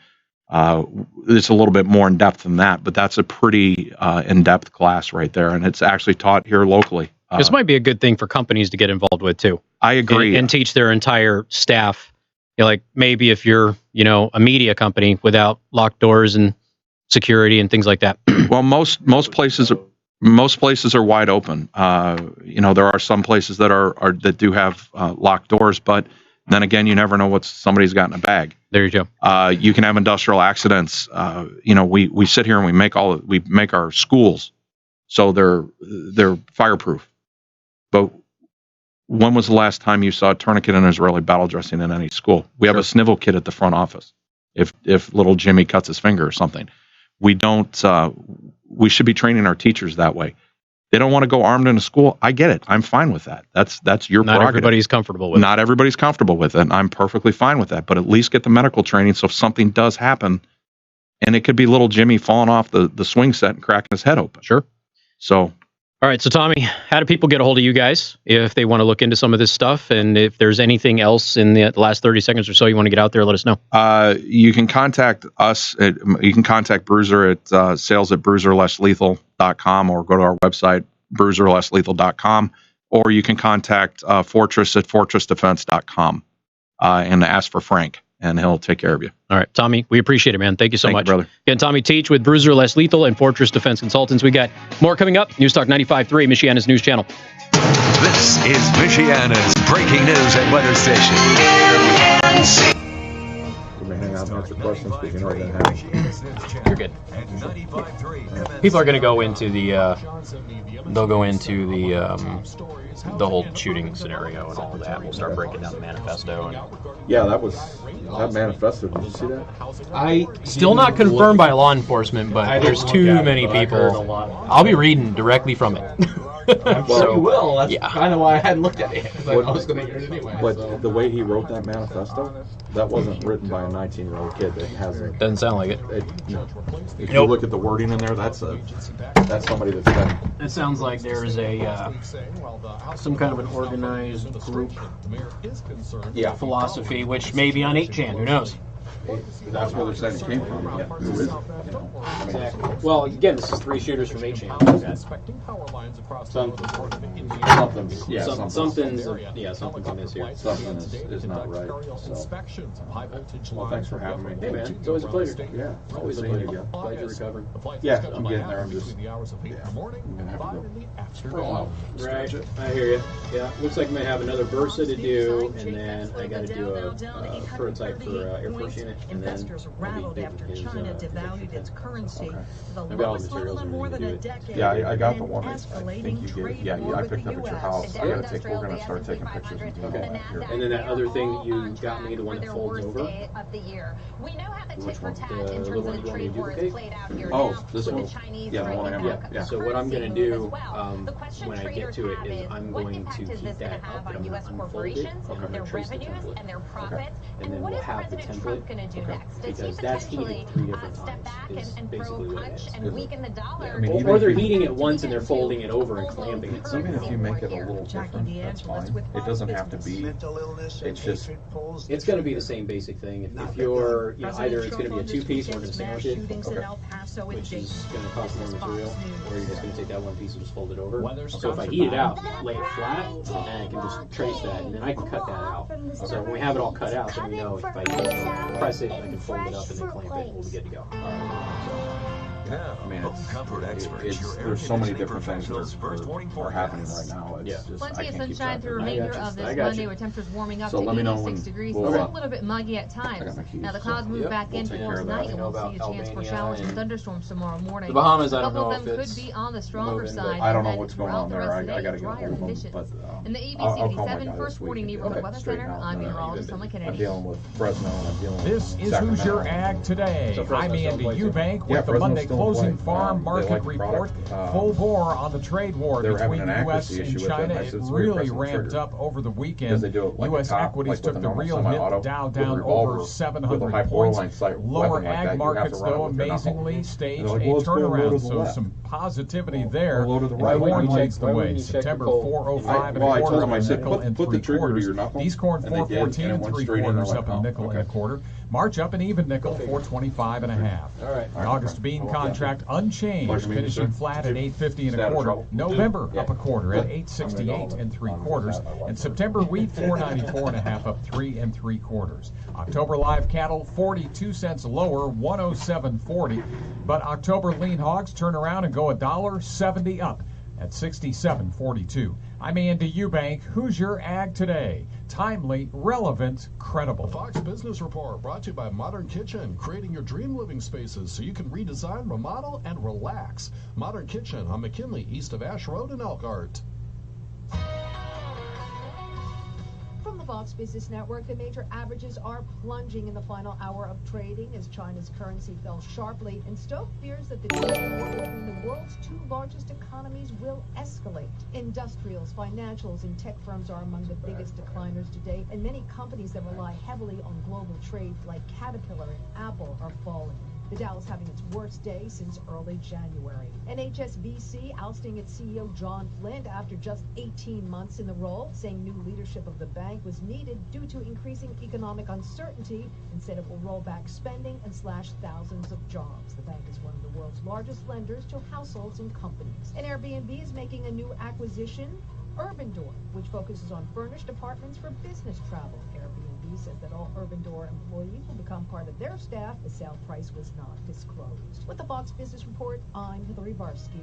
It's a little bit more in depth than that, but that's a pretty in-depth class right there, and it's actually taught here locally. This might be a good thing for companies to get involved with too. I agree, and teach their entire staff. Like maybe if you're, a media company without locked doors and security and things like that. Well, most places are wide open. There are some places that do have locked doors, but then again, you never know what somebody's got in a bag. There you go. You can have industrial accidents. We sit here and we make our schools so they're fireproof. But when was the last time you saw a tourniquet and Israeli battle dressing in any school? We have a snivel kit at the front office. If little Jimmy cuts his finger or something, we don't. We should be training our teachers that way. They don't want to go armed into school. I get it. I'm fine with that. That's your Not prerogative. everybody's comfortable with it. Not everybody's comfortable with it. I'm perfectly fine with that. But at least get the medical training so if something does happen, and it could be little Jimmy falling off the swing set and cracking his head open. Sure. So. All right. So, Tommy, how do people get a hold of you guys if they want to look into some of this stuff? And if there's anything else in the last 30 seconds or so you want to get out there, let us know. You can contact us. You can contact Bruiser at sales@bruiserlesslethal.com or go to our website, bruiserlesslethal.com, or you can contact Fortress at fortressdefense.com and ask for Frank, and he'll take care of you. All right, Tommy, we appreciate it, man. Thank you so much. You, brother. Again, Tommy Teach with Bruiser Less Lethal and Fortress Defense Consultants. We got more coming up. News Talk 95.3, Michiana's news channel. This is Michiana's breaking news and weather station. You may hang out and answer questions because you know that happens. You're good. People are going to go into the the whole shooting scenario and all of that. We'll start breaking down the manifesto. And yeah, that manifesto. Did you see that? I still not confirmed by law enforcement, but there's too many people. I'll be reading directly from it. I'm sure you will. That's yeah. kind of why I hadn't looked at it, because I was going to hear it anyway. But the way he wrote that manifesto, that wasn't written by a 19-year-old kid that hasn't. Doesn't sound like it. No. If you look at the wording in there, that's somebody that's been. It sounds like there's a some kind of an organized group philosophy, which may be on 8chan. Who knows? That's where they're saying it came from. Yeah. Who is it? Exactly. Well, again, this is 3 shooters from 8chan. Something's in this here. Something is not right. So. Well, thanks for having me. Hey, man, it's always a pleasure. Yeah, always a pleasure. Glad you're recovering. Yeah, I'm getting there. I'm just. I'm gonna have to go. Right, I hear you. Yeah, looks like I may have another Versa to do, and then I got to do a prototype for Air Force Unit, and then investors rattled after China devalued its currency to the lowest level in more than a decade. Yeah, I got the one. I Escalating think you trade gave. Yeah, war I with picked the up at your US. house. We're gonna start taking pictures and doing all that here. And then that other thing that you got me, the one that folds over. Which one? The little one you want me to duplicate? Oh, this one? Yeah, the one I have. Yeah. So what I'm going to do when I get to it is I'm going to keep that up and I'm going to unfold it and I'm going to trace the template. Okay. And then we'll have the template because that's heating 3 different times is basically what it is. Or they're heating it once and they're folding it over and clamping it. Even if you make it a little different, that's fine. It doesn't have to be. It's just. It's going to be the same basic thing. If you're, either it's going to be a 2-piece and we're going to sandwich it, which is going to cost more material, or you're just going to take that one piece and just fold it over. So if I heat it out, lay it flat, and I can just trace that, and then I can cut that out. So when we have it all cut out, then we know if I press it, I can fold it up and then clamp it, we'll be good to go. I mean, there's so many different things that are happening right now. It's just, Plenty of I can't keep sunshine track through the of it. remainder of this Monday with temperatures warming up So to let me know 86 when degrees. we'll, Still a little bit muggy at times. Now the clouds move back in towards night and we'll see a chance for showers and thunderstorms tomorrow morning. The Bahamas, I a don't couple know of if them it's could be on the stronger side. I don't know and what's then going on throughout there. the I rest got of to the get day, hold of drier them. But conditions. In the ABC I'll call my 87 guy First this week. Warning Neighborhood Weather Straighten Center, out. I'm meteorologist Emma I'm Kennedy. dealing with Fresno and I'm dealing with This is Who's Your Ag Today. I'm Andy Eubank with the Monday Closing Farm Market Report. Full bore on the trade war between the U.S. and China. It really ramped up over the weekend. U.S. equities took the real hit. The Dow down over 700 points. Lower ag markets, though, amazingly staged a turnaround. So some positivity there. And corn leads the way. September 405 and a quarter on nickel and 3/4. These corn 414 and 3/4 up a nickel and a quarter. March up an even nickel, 425 and a half. All right. August bean contract unchanged, finishing flat at 850 and a quarter. November up a quarter at 868 and 3/4. And September wheat 494 and a half, up 3 3/4. October live cattle 42 cents lower, 107.40. But October lean hogs turn around and go $1.70 up at 67.42. I'm Andy Eubank. Who's Your Ag Today? Timely, relevant, credible. The Fox Business Report brought to you by Modern Kitchen, creating your dream living spaces so you can redesign, remodel, and relax. Modern Kitchen on McKinley, east of Ash Road in Elkhart. From the Fox Business Network, the major averages are plunging in the final hour of trading as China's currency fell sharply, and Stoke fears that the trade war between the world's two largest economies will escalate. Industrials, financials, and tech firms are among the biggest decliners today, and many companies that rely heavily on global trade, like Caterpillar and Apple, are falling. The Dow is having its worst day since early January. And HSBC ousting its CEO John Flint after just 18 months in the role, saying new leadership of the bank was needed due to increasing economic uncertainty and said it will roll back spending and slash thousands of jobs. The bank is one of the world's largest lenders to households and companies. And Airbnb is making a new acquisition, Urban Door, which focuses on furnished apartments for business travel. Airbnb says that all Urban Door employees will become part of their staff. The sale price was not disclosed. With the Fox Business Report, I'm Hillary Barsky.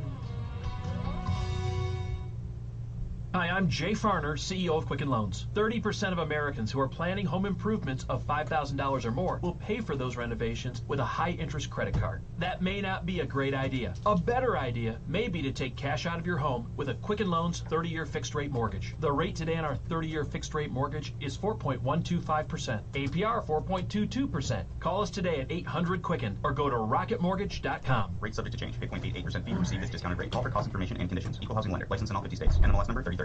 Hi, I'm Jay Farner, CEO of Quicken Loans. 30% of Americans who are planning home improvements of $5,000 or more will pay for those renovations with a high-interest credit card. That may not be a great idea. A better idea may be to take cash out of your home with a Quicken Loans 30-year fixed-rate mortgage. The rate today on our 30-year fixed-rate mortgage is 4.125%. APR 4.22%. Call us today at 800-QUICKEN or go to rocketmortgage.com. Rate subject to change. 8.88% fee to receive this discounted rate. Call for cost information and conditions. Equal housing lender. License in all 50 states. NMLS number 3030.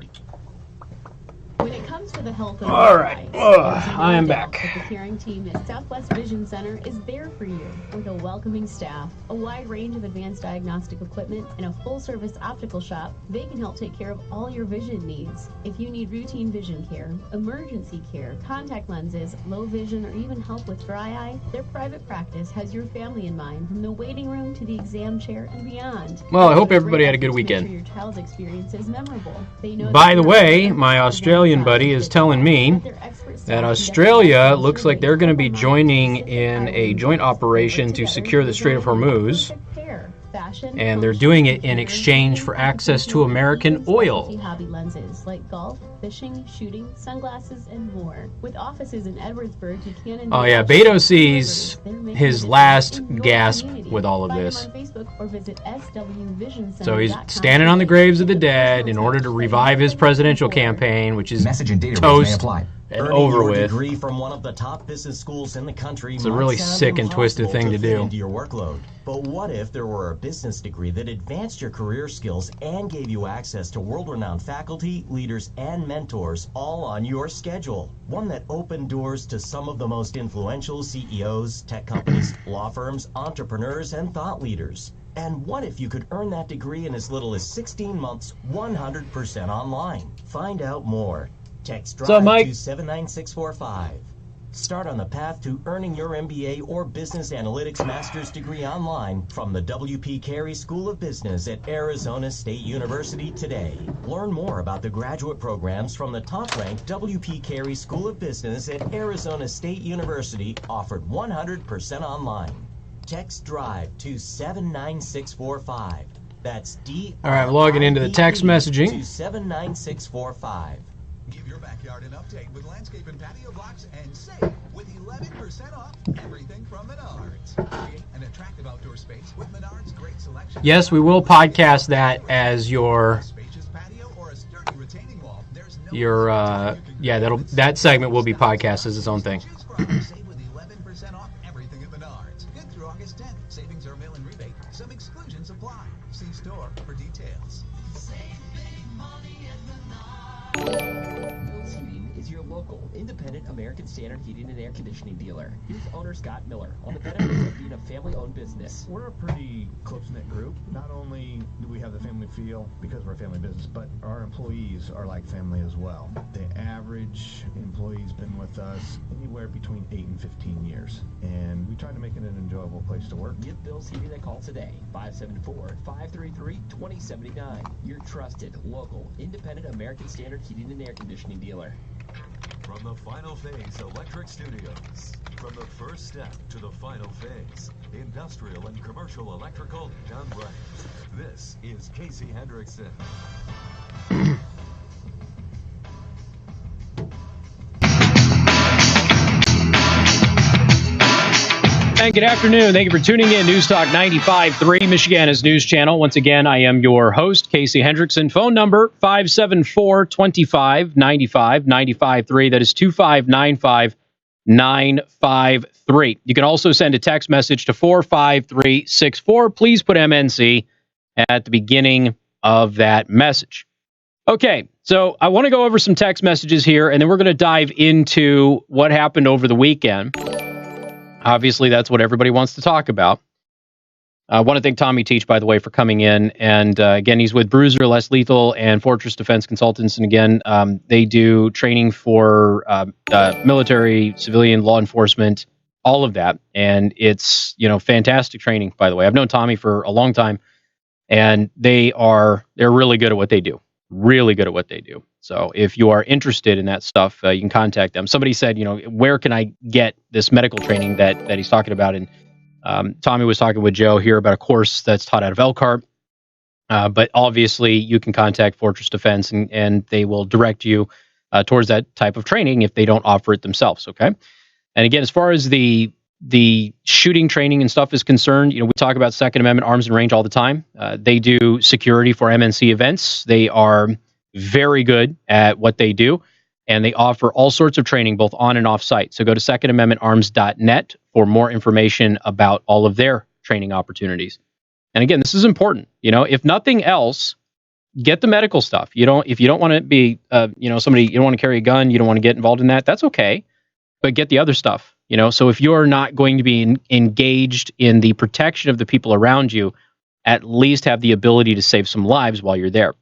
When it comes to the health of all right, I am back. The caring team at Southwest Vision Center is there for you with a welcoming staff, a wide range of advanced diagnostic equipment, and a full-service optical shop. They can help take care of all your vision needs. If you need routine vision care, emergency care, contact lenses, low vision, or even help with dry eye, their private practice has your family in mind, from the waiting room to the exam chair and beyond. Well, I hope everybody had a good weekend. Your child's experience is memorable. They know By the way, my Australian buddy is telling me that Australia looks like they're going to be joining in a joint operation to secure the Strait of Hormuz, and they're doing it in exchange for access to American oil. Hobby lenses like golf, fishing, shooting, sunglasses, and more. With offices in Edwardsburg, Buchanan. Oh yeah, Beto sees his last gasp with all of this. So he's standing on the graves of the dead in order to revive his presidential campaign, which is toast and over with. Degree from one of the top business schools in the country. It's a really sick and twisted thing to do. Into your workload. But what if there were a business degree that advanced your career skills and gave you access to world-renowned faculty, leaders, and mentors, all on your schedule? One that opened doors to some of the most influential CEOs, tech companies, law firms, entrepreneurs, and thought leaders. And what if you could earn that degree in as little as 16 months, 100% online? Find out more. Text DRIVE to 79645. Start on the path to earning your MBA or Business Analytics Master's degree online from the W.P. Carey School of Business at Arizona State University today. Learn more about the graduate programs from the top-ranked W.P. Carey School of Business at Arizona State University, offered 100% online. Text DRIVE to 79645. That's D. All right, I'm logging into the text messaging. To 79645. Give your backyard an update with landscape and patio blocks and save with 11% off everything from Menards. Create an attractive outdoor space with Menards' great selection. Yes, we will podcast that as your that segment will be podcast as its own thing. Save with 11% off everything at Menards. Good through August 10th. Savings are mail and rebate. Some exclusions apply. See store for details. Save big money at Mills Heating is your local, independent American Standard heating and air conditioning dealer. Here's owner Scott Miller on the benefits of being a family-owned business. We're a pretty close-knit group. Not only do we have the family feel because we're a family business, but our employees are like family as well. The average employee's been with us anywhere between 8 and 15 years, and we try to make it an enjoyable place to work. Give Mills Heating a call today, 574-533-2079. Your trusted, local, independent American Standard heating and air conditioning dealer. From the Final Phase Electric Studios, from the first step to the final phase, industrial and commercial electrical done right. This is Casey Hendrickson. And good afternoon. Thank you for tuning in. News Talk 95.3, Michiana's news channel. Once again, I am your host, Casey Hendrickson. Phone number 574-2595-95.3. That is 2595953. You can also send a text message to 45364. Please put MNC at the beginning of that message. Okay, so I want to go over some text messages here, and then we're going to dive into what happened over the weekend. Obviously, that's what everybody wants to talk about. I want to thank Tommy Teach, by the way, for coming in. And again, he's with Bruiser, Less Lethal, and Fortress Defense Consultants. And again, they do training for military, civilian, law enforcement, all of that. And it's, fantastic training, by the way. I've known Tommy for a long time, and they're really good at what they do. Really good at what they do. So if you are interested in that stuff, you can contact them. Somebody said, where can I get this medical training that he's talking about? And Tommy was talking with Joe here about a course that's taught out of Elkhart. But obviously, you can contact Fortress Defense, and they will direct you towards that type of training if they don't offer it themselves. Okay. And again, as far as the shooting training and stuff is concerned, we talk about Second Amendment arms and range all the time. They do security for MNC events. They are very good at what they do, and they offer all sorts of training both on and off site. So go to secondamendmentarms.net for more information about all of their training opportunities. And again, this is important. If nothing else, get the medical stuff. If you don't want to be, somebody, you don't want to carry a gun, you don't want to get involved in that, that's okay. But get the other stuff. So if you're not going to be engaged in the protection of the people around you, at least have the ability to save some lives while you're there.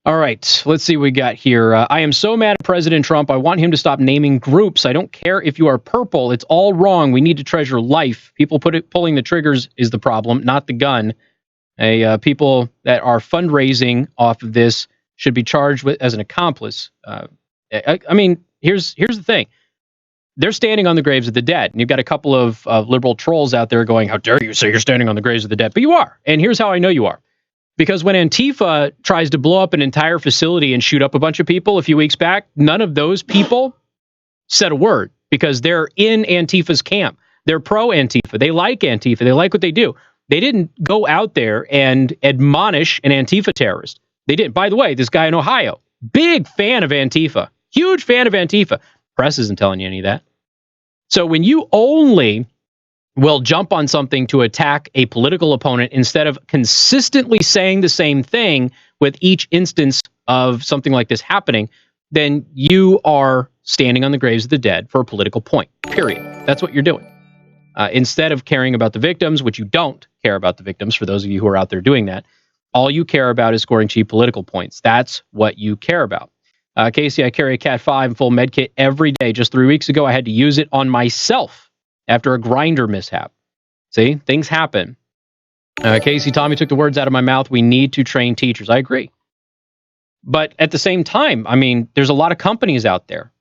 All right, let's see what we got here. I am so mad at President Trump. I want him to stop naming groups. I don't care if you are purple. It's all wrong. We need to treasure life. People pulling the triggers is the problem, not the gun. People that are fundraising off of this should be charged with as an accomplice. I mean, here's the thing. They're standing on the graves of the dead. And you've got a couple of liberal trolls out there going, how dare you say you're standing on the graves of the dead? But you are. And here's how I know you are. Because when Antifa tries to blow up an entire facility and shoot up a bunch of people a few weeks back, none of those people said a word because they're in Antifa's camp. They're pro-Antifa. They like Antifa. They like what they do. They didn't go out there and admonish an Antifa terrorist. They didn't. By the way, this guy in Ohio, big fan of Antifa. Huge fan of Antifa. Press isn't telling you any of that. So when you only will jump on something to attack a political opponent instead of consistently saying the same thing with each instance of something like this happening, then you are standing on the graves of the dead for a political point, period. That's what you're doing. Instead of caring about the victims, which you don't care about the victims, for those of you who are out there doing that, all you care about is scoring cheap political points. That's what you care about. Casey, I carry a Cat 5 full med kit every day. Just 3 weeks ago, I had to use it on myself after a grinder mishap. See, things happen. Casey, Tommy took the words out of my mouth. We need to train teachers. I agree. But at the same time, I mean, there's a lot of companies out there.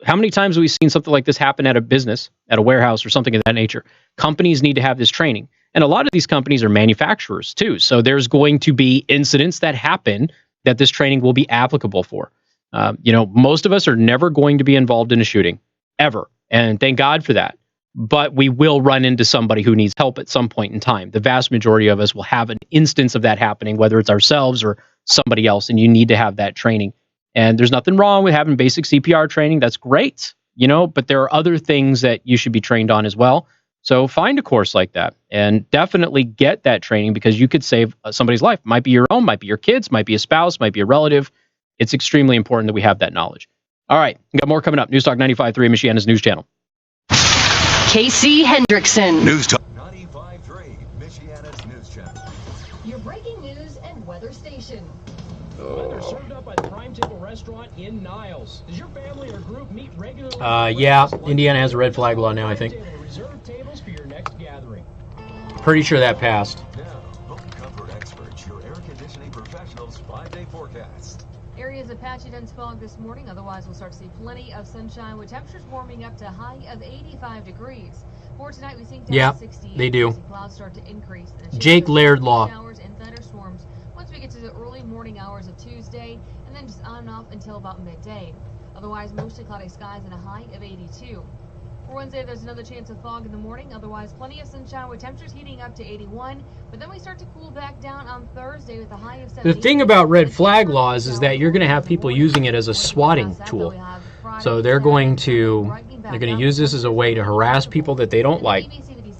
How many times have we seen something like this happen at a business, at a warehouse or something of that nature? Companies need to have this training. And a lot of these companies are manufacturers too. So there's going to be incidents that happen that this training will be applicable for. Most of us are never going to be involved in a shooting, ever. And thank God for that. But we will run into somebody who needs help at some point in time. The vast majority of us will have an instance of that happening, whether it's ourselves or somebody else, and you need to have that training. And there's nothing wrong with having basic CPR training. That's great, but there are other things that you should be trained on as well. So find a course like that and definitely get that training because you could save somebody's life. Might be your own, might be your kids, might be a spouse, might be a relative. It's extremely important that we have that knowledge. All right, we got more coming up. News Talk 95.3, Michiana's news channel. Casey Hendrickson. News Talk 95.3, Michiana's news channel. Your breaking news and weather station. Weather served up by the Prime Table Restaurant in Niles. Does your family or group meet regularly? Yeah, Indiana has a red flag law now, I think. Reserve tables for your next gathering. Pretty sure that passed. Now, home comfort experts, your air conditioning professionals' 5-day forecast. Areas of patchy dense fog this morning. Otherwise, we'll start to see plenty of sunshine with temperatures warming up to a high of 85 degrees. For tonight, we think down 68. They do. Clouds start to increase. Jake Laird law. Showers and thunderstorms once we get to the early morning hours of Tuesday, and then just on and off until about midday. Otherwise, mostly cloudy skies and a high of 82. For Wednesday, there's another chance of fog in the morning. Otherwise, plenty of sunshine with temperatures heating up to 81. But then we start to cool back down on Thursday with a high of 70. The thing about red flag laws is that you're going to have people using it as a swatting tool. So they're going to use this as a way to harass people that they don't like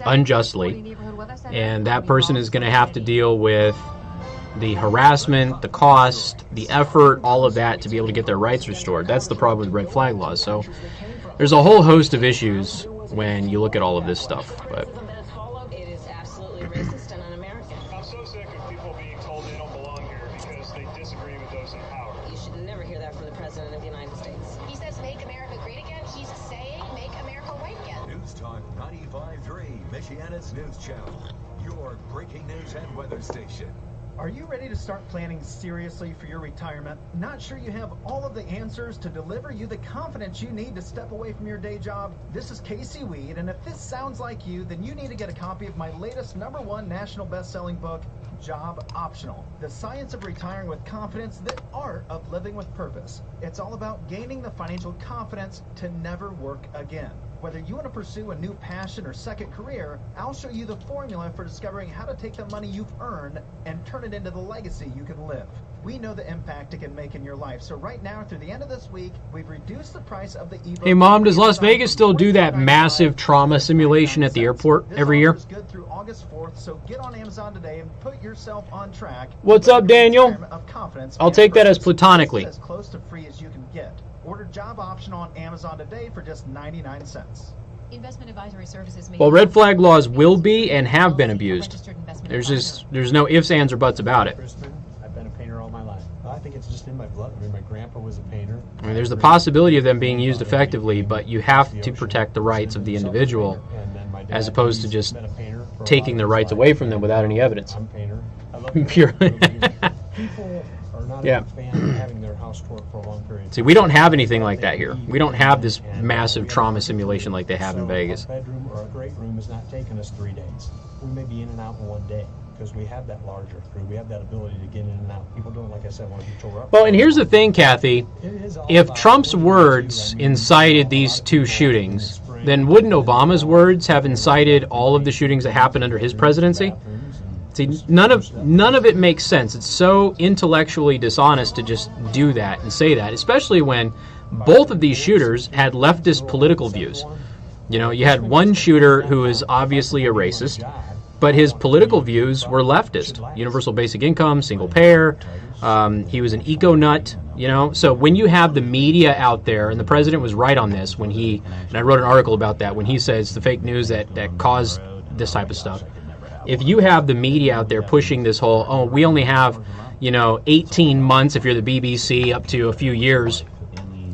unjustly. And that person is going to have to deal with the harassment, the cost, the effort, all of that to be able to get their rights restored. That's the problem with red flag laws. So there's a whole host of issues when you look at all of this stuff. But it is absolutely racist and un-American. I'm so sick of people being told they don't belong here because they disagree with those in power. You should never hear that from the President of the United States. He says make America great again. He's saying make America white again. News Talk 95.3, Michiana's news channel. Your breaking news and weather station. Are you ready to start planning seriously for your retirement? Not sure you have all of the answers to deliver you the confidence you need to step away from your day job? This is Casey Weed, and if this sounds like you, then you need to get a copy of my latest #1 national best-selling book, Job Optional: The Science of Retiring with Confidence, the Art of Living with Purpose. It's all about gaining the financial confidence to never work again. Whether you want to pursue a new passion or second career, I'll show you the formula for discovering how to take the money you've earned and turn it into the legacy you can live. We know the impact it can make in your life, so right now through the end of this week, we've reduced the price of the ebook. hey, Mom, does Las Vegas still do that massive trauma simulation at the airport every year? This offer is good through August 4th, so get on Amazon today and put yourself on track. What's up, Daniel? I'll take that as platonically. As close to free as you can get. Order Job Option on Amazon today for just 99 cents. Investment advisory services may Well, red flag laws will be and have been abused. There's no ifs, ands, or buts about it. I've been a painter all my life. I think it's just in my blood. I mean, my grandpa was a painter. I mean, there's the possibility of them being used effectively, but you have to protect the rights of the individual as opposed to just taking their rights away from them without any evidence. I'm a painter. I love people are not a big fan of having their house torqued for a long period of time. See, we don't have anything like that here. We don't have this massive trauma simulation like they have in Vegas. A bedroom or a great room is not taking us 3 days. We may be in and out in 1 day because we have that larger crew. We have that ability to get in and out. People don't, like I said, want to be tore up. Well, and here's the thing, Kathy. If Trump's words incited these two shootings, then wouldn't Obama's words have incited all of the shootings that happened under his presidency? See, none of it makes sense. It's so intellectually dishonest to just do that and say that, especially when both of these shooters had leftist political views. You know, you had one shooter who is obviously a racist, but his political views were leftist. Universal basic income, single payer. He was an eco-nut, you know. So when you have the media out there, and the president was right on this when and I wrote an article about that, when he says the fake news that caused this type of stuff. If you have the media out there pushing this whole, we only have, 18 months if you're the BBC, up to a few years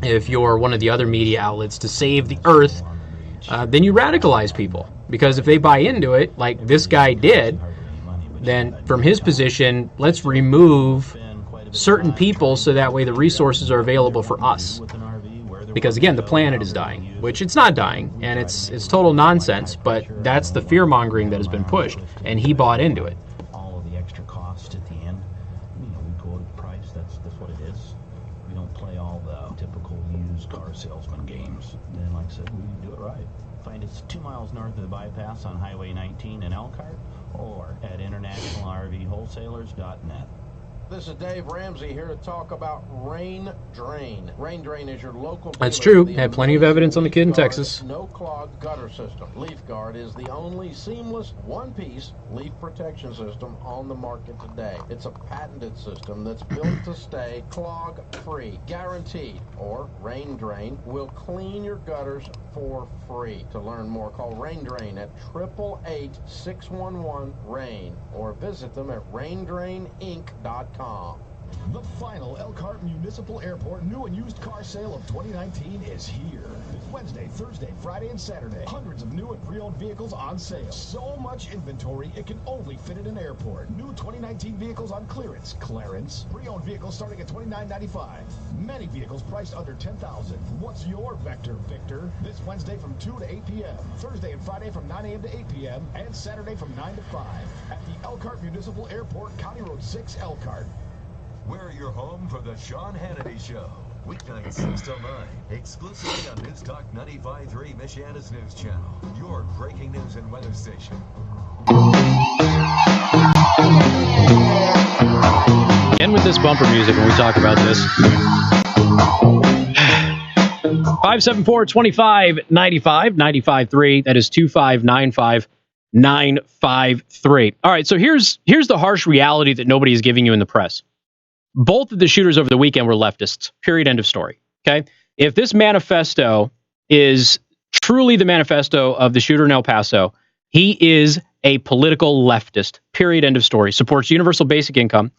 if you're one of the other media outlets to save the earth, then you radicalize people. Because if they buy into it, like this guy did, then from his position, let's remove certain people so that way the resources are available for us. Because again, the planet is dying, which it's not dying, and it's total nonsense, but that's the fear-mongering that has been pushed, and he bought into it. All of the extra cost at the end, we quote a price, that's what it is. We don't play all the typical used car salesman games. And like I said, we do it right. Find us 2 miles north of the bypass on Highway 19 in Elkhart, or at internationalrvwholesalers.net. This is Dave Ramsey here to talk about Rain Drain. Rain Drain is your local. That's true. Had plenty of evidence on the kid in Texas. No clog gutter system. Leaf Guard is the only seamless one-piece leaf protection system on the market today. It's a patented system that's built to stay clog-free, guaranteed. Or Rain Drain will clean your gutters for free. To learn more, call Rain Drain at 888-611-RAIN or visit them at raindraininc.com. The final Elkhart Municipal Airport new and used car sale of 2019 is here. It's Wednesday, Thursday, Friday, and Saturday. Hundreds of new and pre-owned vehicles on sale. So much inventory, it can only fit at an airport. New 2019 vehicles on clearance. Pre-owned vehicles starting at $29.95. Many vehicles priced under $10,000. What's your vector, Victor? This Wednesday from 2 to 8 p.m. Thursday and Friday from 9 a.m. to 8 p.m. And Saturday from 9 to 5 at the Elkhart Municipal Airport, County Road 6, Elkhart. We're your home for the Sean Hannity Show. Weeknights 6 till 9, exclusively on News Talk 95.3 Michiana's News Channel, your breaking news and weather station. Again with this bumper music when we talk about this. 574-2595, 95.3. That is 2595953. All right, so here's the harsh reality that nobody is giving you in the press. Both of the shooters over the weekend were leftists. Period. End of story. Okay? If this manifesto is truly the manifesto of the shooter in El Paso, he is a political leftist. Period. End of story. Supports universal basic income.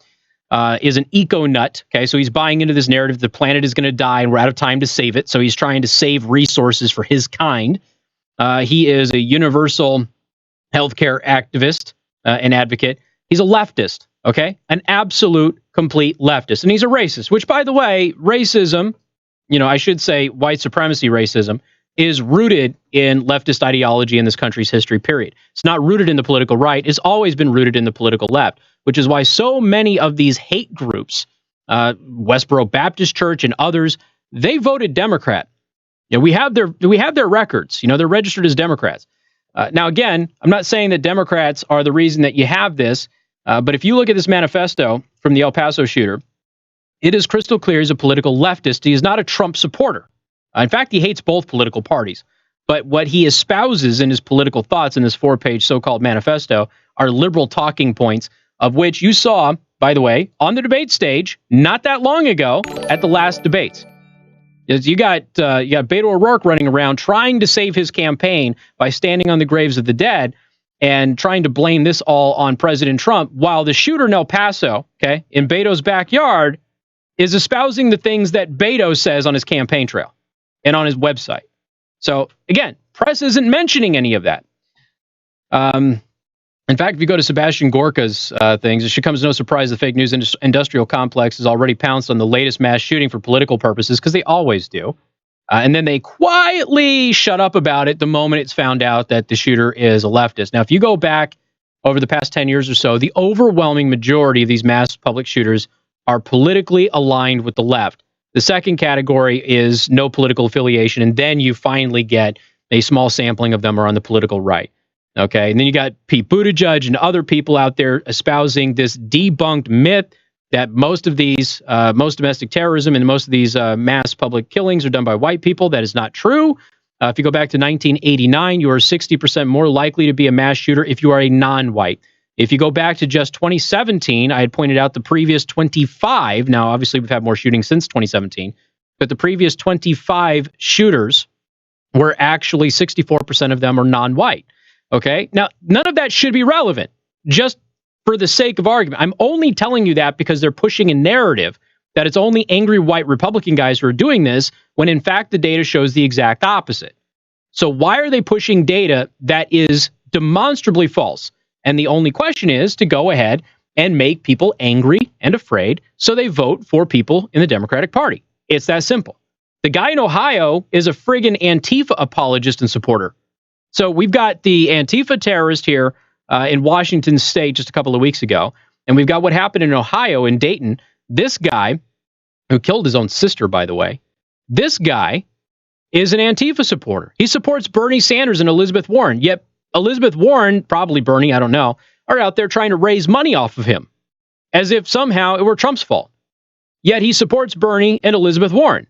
Is an eco nut. Okay, so he's buying into this narrative the planet is going to die and we're out of time to save it. So he's trying to save resources for his kind. He is a universal healthcare activist and advocate. He's a leftist. Okay, an absolute complete leftist, and he's a racist. Which, by the way, racism, I should say white supremacy racism, is rooted in leftist ideology in this country's history. Period. It's not rooted in the political right. It's always been rooted in the political left. Which is why so many of these hate groups, Westboro Baptist Church and others, they voted Democrat. We have their records. They're registered as Democrats. Now, again, I'm not saying that Democrats are the reason that you have this, but if you look at this manifesto from the El Paso shooter, it is crystal clear he's a political leftist. He is not a Trump supporter. In fact, he hates both political parties. But what he espouses in his political thoughts in this 4-page so-called manifesto are liberal talking points, of which you saw, by the way, on the debate stage not that long ago at the last debates. You got Beto O'Rourke running around trying to save his campaign by standing on the graves of the dead and trying to blame this all on President Trump, while the shooter in El Paso, in Beto's backyard, is espousing the things that Beto says on his campaign trail and on his website. So, again, press isn't mentioning any of that. In fact, if you go to Sebastian Gorka's things, it should come as no surprise the fake news industrial complex has already pounced on the latest mass shooting for political purposes, because they always do. And then they quietly shut up about it the moment it's found out that the shooter is a leftist. Now, if you go back over the past 10 years or so, the overwhelming majority of these mass public shooters are politically aligned with the left. The second category is no political affiliation, and then you finally get a small sampling of them are on the political right. Okay, and then you got Pete Buttigieg and other people out there espousing this debunked myth that most domestic terrorism and most of these mass public killings are done by white people. That is not true. If you go back to 1989, you are 60% more likely to be a mass shooter if you are a non-white. If you go back to just 2017, I had pointed out the previous 25. Now, obviously, we've had more shootings since 2017, but the previous 25 shooters were actually 64% of them are non-white. Okay, now none of that should be relevant, just for the sake of argument. I'm only telling you that because they're pushing a narrative that it's only angry white Republican guys who are doing this, when in fact the data shows the exact opposite. So why are they pushing data that is demonstrably false? And the only question is to go ahead and make people angry and afraid so they vote for people in the Democratic Party. It's that simple. The guy in Ohio is a friggin' Antifa apologist and supporter. So we've got the Antifa terrorist here in Washington State just a couple of weeks ago, and we've got what happened in Ohio, in Dayton. This guy, who killed his own sister, by the way, this guy is an Antifa supporter. He supports Bernie Sanders and Elizabeth Warren, yet Elizabeth Warren, probably Bernie, I don't know, are out there trying to raise money off of him, as if somehow it were Trump's fault. Yet he supports Bernie and Elizabeth Warren.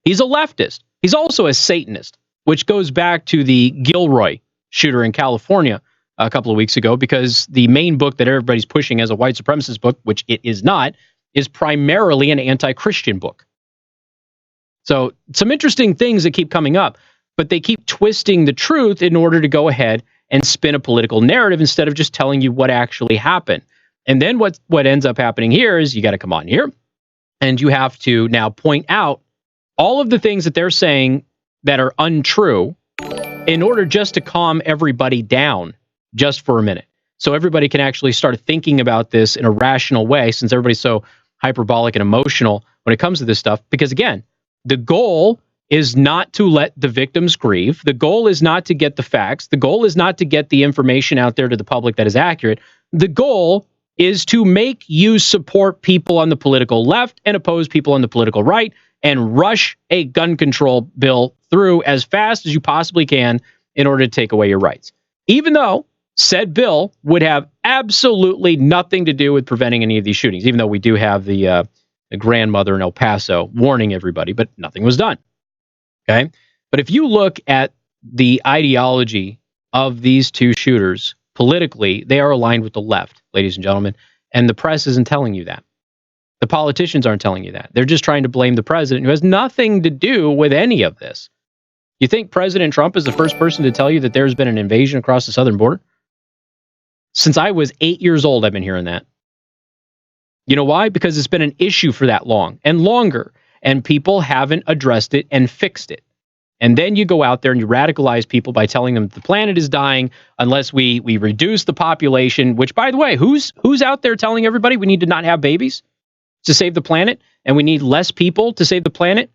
He's a leftist. He's also a Satanist, which goes back to the Gilroy shooter in California a couple of weeks ago, because the main book that everybody's pushing as a white supremacist book, which it is not, is primarily an anti-Christian book. So some interesting things that keep coming up, but they keep twisting the truth in order to go ahead and spin a political narrative instead of just telling you what actually happened. And then what ends up happening here is you got to come on here and you have to now point out all of the things that they're saying that are untrue in order just to calm everybody down just for a minute. So everybody can actually start thinking about this in a rational way, since everybody's so hyperbolic and emotional when it comes to this stuff. Because again, the goal is not to let the victims grieve. The goal is not to get the facts. The goal is not to get the information out there to the public that is accurate. The goal is to make you support people on the political left and oppose people on the political right, and rush a gun control bill through as fast as you possibly can in order to take away your rights. Even though said bill would have absolutely nothing to do with preventing any of these shootings, even though we do have the grandmother in El Paso warning everybody, but nothing was done. Okay? But if you look at the ideology of these two shooters, politically, they are aligned with the left, ladies and gentlemen, and the press isn't telling you that. The politicians aren't telling you that. They're just trying to blame the president, who has nothing to do with any of this. You think President Trump is the first person to tell you that there's been an invasion across the southern border? Since I was 8 years old, I've been hearing that. You know why? Because it's been an issue for that long and longer, and people haven't addressed it and fixed it. And then you go out there and you radicalize people by telling them the planet is dying unless we reduce the population, which, by the way, who's out there telling everybody we need to not have babies to save the planet and we need less people to save the planet?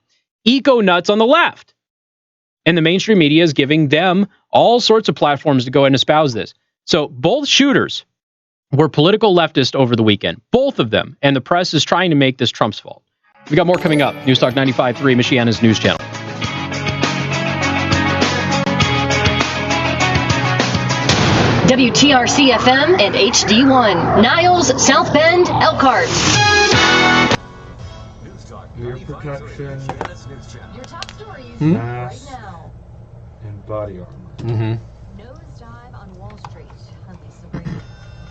Eco nuts on the left. And the mainstream media is giving them all sorts of platforms to go and espouse this. So both shooters were political leftists over the weekend, both of them. And the press is trying to make this Trump's fault. We got more coming up. News Talk 95.3, Michiana's news channel. WTRC FM and HD1, Niles, South Bend, Elkhart. Ear protection, Your top stories mask, right now. and body armor. Mm-hmm. Nosedive on Wall Street. Huntley Sabrina.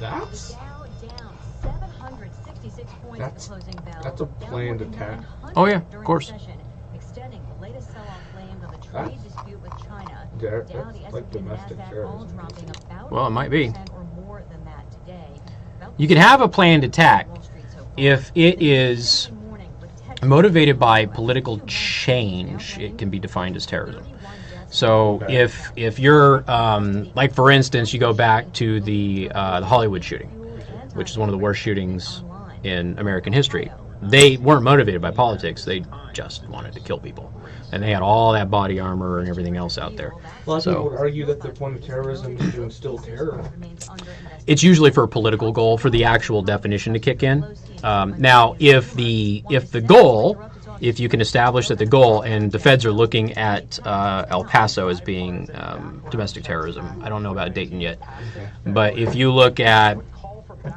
That's The Dow down 766 points at the closing bell. that's a planned attack. Oh, yeah, of course. Extending the latest sell-off claims on the trade dispute with China. There, Dow, that's the like S&P, domestic NASDAQ all terrorism. dropping about Well, it might be. 1% or more than that today. You can have a planned attack if it is motivated by political change. It can be defined as terrorism. So if you're like, for instance, you go back to the Hollywood shooting, which is one of the worst shootings in American history. They weren't motivated by politics. They just wanted to kill people, and they had all that body armor and everything else out there. A lot of So people would argue that the point of terrorism is to instill terror. it's usually for a political goal, for the actual definition to kick in. Now, if the goal, if you can establish that the goal, and the feds are looking at El Paso as being domestic terrorism. I don't know about Dayton yet, but if you look at,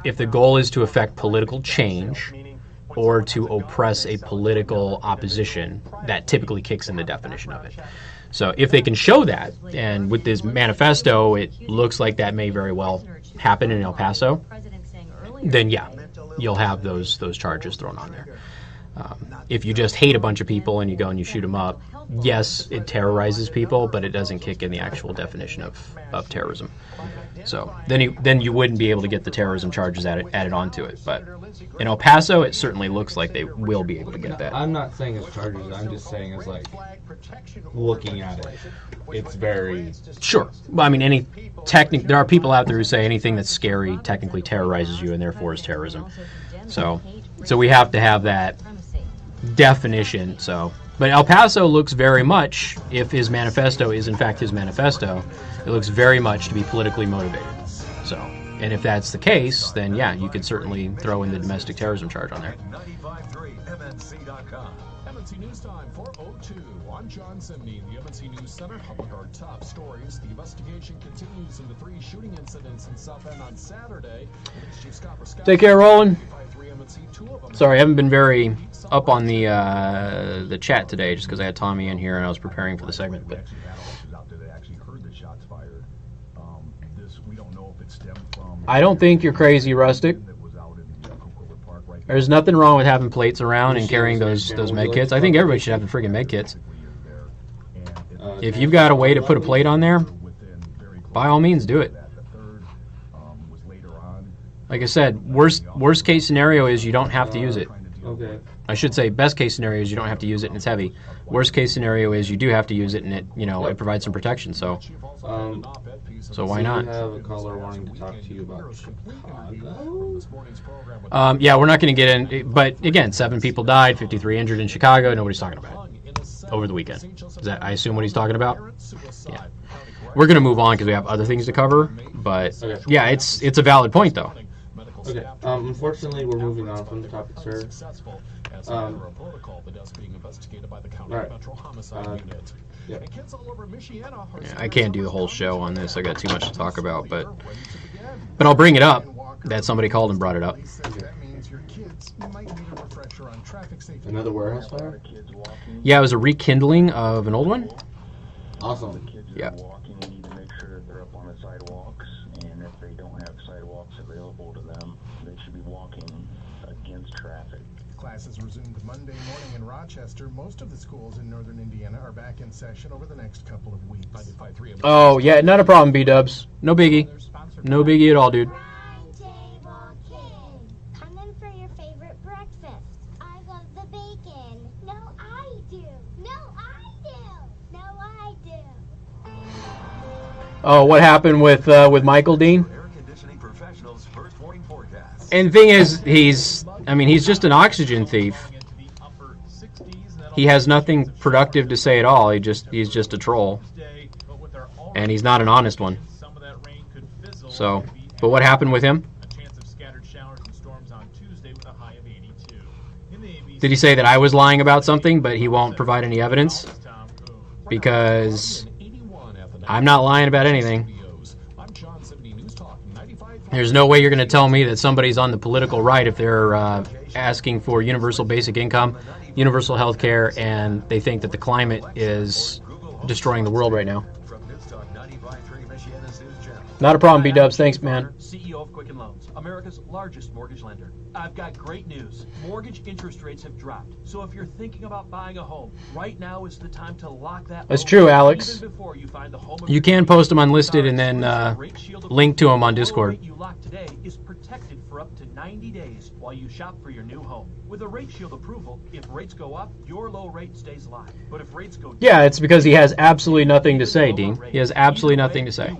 if the goal is to affect political change or to oppress a political opposition, that typically kicks in the definition of it. So if they can show that, and with this manifesto, it looks like that may very well happen in El Paso, then yeah, you'll have those charges thrown on there. If you just hate a bunch of people and you go and you shoot them up, yes, it terrorizes people, but it doesn't kick in the actual definition of terrorism. So then you wouldn't be able to get the terrorism charges added onto it. But in El Paso, it certainly looks like they will be able to get that. I'm not saying it's charges. I'm just saying it's like looking at it. It's very Sure. Well, I mean, there are people out there who say anything that's scary technically terrorizes you and therefore is terrorism. So we have to have that definition. But El Paso looks very much, if his manifesto is in fact his manifesto, it looks very much to be politically motivated. So, and if that's the case, then yeah, you could certainly throw in the domestic terrorism charge on there. 95.3 MNC.com. MNC News Time 4:02. I'm John Simney, the MNC News Center. With our top stories, the investigation continues in the 3 shooting incidents in South Bend on Saturday. Police Chief Scott Prescott. Take care, Roland. 95.3 MNC, 2 of them. Sorry, I haven't been very up on the chat today, just because I had Tommy in here and I was preparing for the segment. But I don't think you're crazy, Rustic. There's nothing wrong with having plates around and carrying those med kits. I think everybody should have the friggin' med kits. If you've got a way to put a plate on there, by all means, do it. Like I said, worst case scenario is you don't have to use it. okay. I should say best case scenario is you don't have to use it and it's heavy. Worst case scenario is you do have to use it and it provides some protection. So why not? I have a caller wanting to talk to you about Chicago. Yeah, we're not going to get in. But again, 7 people died, 53 injured in Chicago. Nobody's talking about it over the weekend. Is that, I assume, what he's talking about? Yeah. We're going to move on because we have other things to cover. But yeah, it's a valid point though. Okay. Unfortunately, we're moving on from the topic, sir. As per a protocol, the death's being investigated by the county Metro Homicide Unit. And kids all over Michiana are I can't do the whole show on this. I got too much to talk about, but I'll bring it up that somebody called and brought it up. That means your kids might need a refresher on traffic safety. Another warehouse fire? Yeah, it was a rekindling of an old one. Awesome. Yeah. Walking, you need to make sure that they're up on the sidewalks, and if they don't have sidewalks available to them, they should be walking against traffic. Classes resumed Monday morning in Rochester. Most of the schools in northern Indiana are back in session over the next couple of weeks. Oh, yeah, not a problem, B-dubs. No biggie. No biggie at all, dude. Come in for your favorite breakfast. I love the bacon. No, I do. No, I do. No, I do. Oh, what happened with Michael Dean? And the thing is, he's just an oxygen thief. He has nothing productive to say at all. He's just a troll. And he's not an honest one. So, but what happened with him? Did he say that I was lying about something, but he won't provide any evidence? Because I'm not lying about anything. There's no way you're going to tell me that somebody's on the political right if they're asking for universal basic income, universal health care, and they think that the climate is destroying the world right now. Not a problem, B-dubs. Thanks, man. CEO of Quicken Loans, America's largest mortgage lender. I've got great news. Mortgage interest rates have dropped. So if you're thinking about buying a home, right now is the time to lock that. That's true, Alex. You can post them unlisted and then link to them on Discord. You lock today is protected for up to 90 days while you shop for your new home. With a Rate Shield approval, if rates go up, your low rate stays live. But if rates go down, yeah, it's because he has absolutely nothing to say, Dean. He has absolutely nothing to say.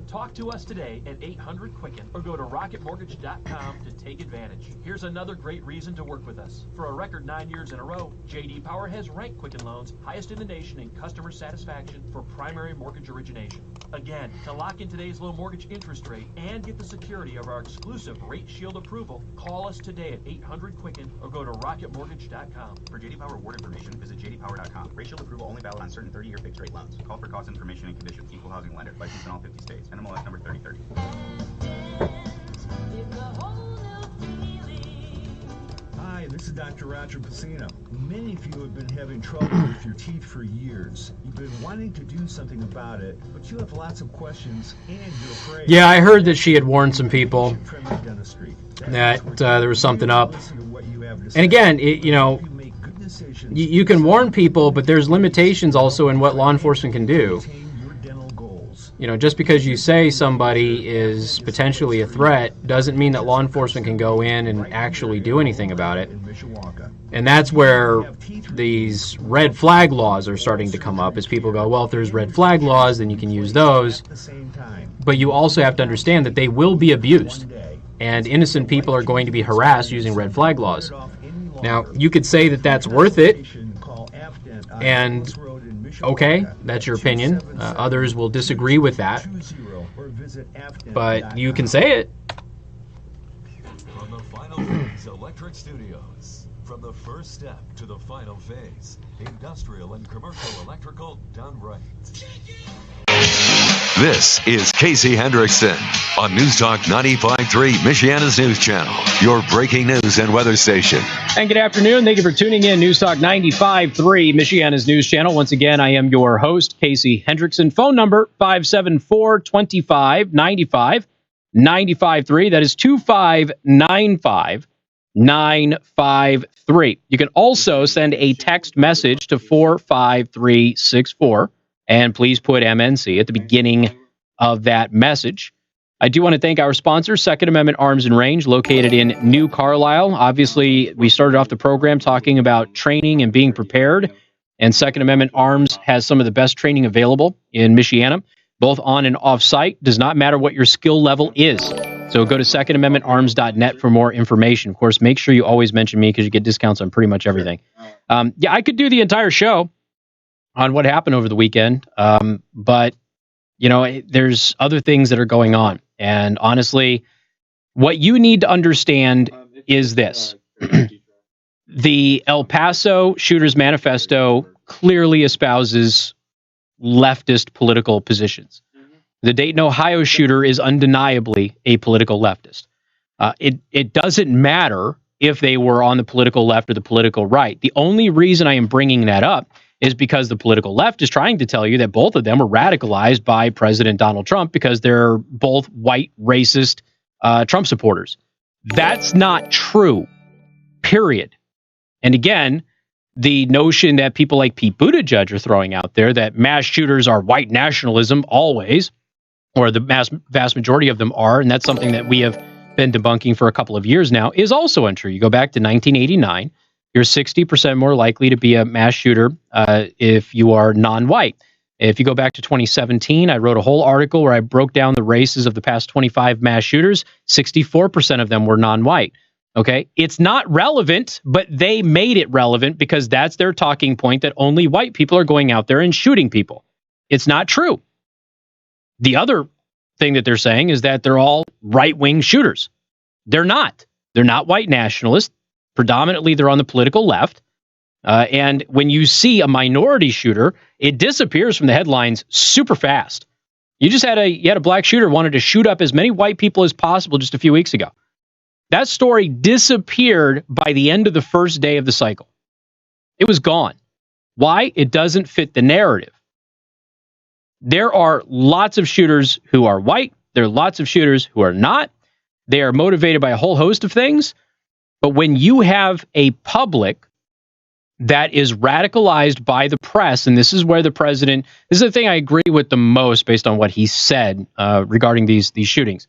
Talk to us today at 800-QUICKEN or go to rocketmortgage.com to take advantage. Here's another great reason to work with us. For a record 9 years in a row, J.D. Power has ranked Quicken Loans highest in the nation in customer satisfaction for primary mortgage origination. Again, to lock in today's low mortgage interest rate and get the security of our exclusive Rate Shield approval, call us today at 800-QUICKEN or go to rocketmortgage.com. For J.D. Power award information, visit jdpower.com. Rate Shield approval only valid on certain 30-year fixed rate loans. Call for cost information and conditions. Equal housing lender. Licensed in all 50 states. NMLS number 3030. Hi, this is Dr. Roger Pacino. Many of you have been having trouble with your teeth for years. You've been wanting to do something about it, but you have lots of questions and you're afraid. Yeah, I heard that she had warned some people that there was something up. And again, you can warn people, but there's limitations also in what law enforcement can do. Just because you say somebody is potentially a threat doesn't mean that law enforcement can go in and actually do anything about it. And that's where these red flag laws are starting to come up, as people go, well, if there's red flag laws, then you can use those. But you also have to understand that they will be abused, and innocent people are going to be harassed using red flag laws. Now, you could say that that's worth it, and okay, that's your opinion. Others will disagree with that, but you can say it. From the Final Phase Electric Studios, from the first step to the final phase, industrial and commercial electrical done right. This is Casey Hendrickson on News Talk 95.3, Michiana's news channel, your breaking news and weather station. And good afternoon. Thank you for tuning in. News Talk 95.3, Michiana's news channel. Once again, I am your host, Casey Hendrickson. Phone number 574-2595, 95.3. That is 2595-953. You can also send a text message to 45364. And please put MNC at the beginning of that message. I do want to thank our sponsor, Second Amendment Arms and Range, located in New Carlisle. Obviously, we started off the program talking about training and being prepared. And Second Amendment Arms has some of the best training available in Michiana, both on and off site. Does not matter what your skill level is. So go to secondamendmentarms.net for more information. Of course, make sure you always mention me because you get discounts on pretty much everything. Yeah, I could do the entire show on what happened over the weekend. But, there's other things that are going on. And honestly, what you need to understand is this. The El Paso Shooters Manifesto clearly espouses leftist political positions. The Dayton, Ohio shooter is undeniably a political leftist. It doesn't matter if they were on the political left or the political right. The only reason I am bringing that up is because the political left is trying to tell you that both of them were radicalized by President Donald Trump because they're both white, racist Trump supporters. That's not true, period. And again, the notion that people like Pete Buttigieg are throwing out there that mass shooters are white nationalism always, or the vast majority of them are, and that's something that we have been debunking for a couple of years now, is also untrue. You go back to 1989, you're 60% more likely to be a mass shooter if you are non-white. If you go back to 2017, I wrote a whole article where I broke down the races of the past 25 mass shooters. 64% of them were non-white. Okay, it's not relevant, but they made it relevant because that's their talking point, that only white people are going out there and shooting people. It's not true. The other thing that they're saying is that they're all right-wing shooters. They're not. They're not white nationalists. Predominantly, they're on the political left. And when you see a minority shooter, it disappears from the headlines super fast. You had a black shooter wanted to shoot up as many white people as possible just a few weeks ago. That story disappeared by the end of the first day of the cycle. It was gone. Why? It doesn't fit the narrative. There are lots of shooters who are white. There are lots of shooters who are not. They are motivated by a whole host of things. But when you have a public that is radicalized by the press, and this is where the president, this is the thing I agree with the most based on what he said regarding these shootings,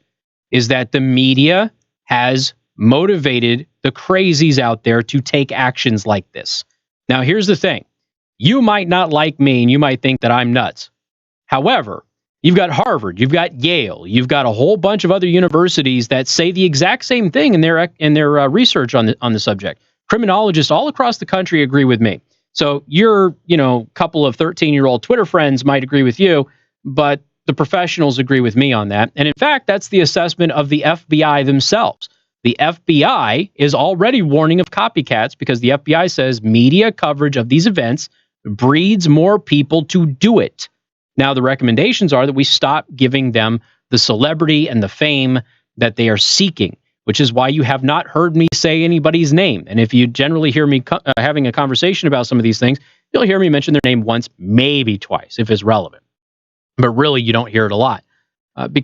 is that the media has motivated the crazies out there to take actions like this. Now, here's the thing. You might not like me and you might think that I'm nuts. However, you've got Harvard, you've got Yale, you've got a whole bunch of other universities that say the exact same thing in their research on the subject. Criminologists all across the country agree with me. So your, couple of 13-year-old Twitter friends might agree with you, but the professionals agree with me on that. And in fact, that's the assessment of the FBI themselves. The FBI is already warning of copycats because the FBI says media coverage of these events breeds more people to do it. Now, the recommendations are that we stop giving them the celebrity and the fame that they are seeking, which is why you have not heard me say anybody's name. And if you generally hear me having a conversation about some of these things, you'll hear me mention their name once, maybe twice, if it's relevant. But really, you don't hear it a lot. Because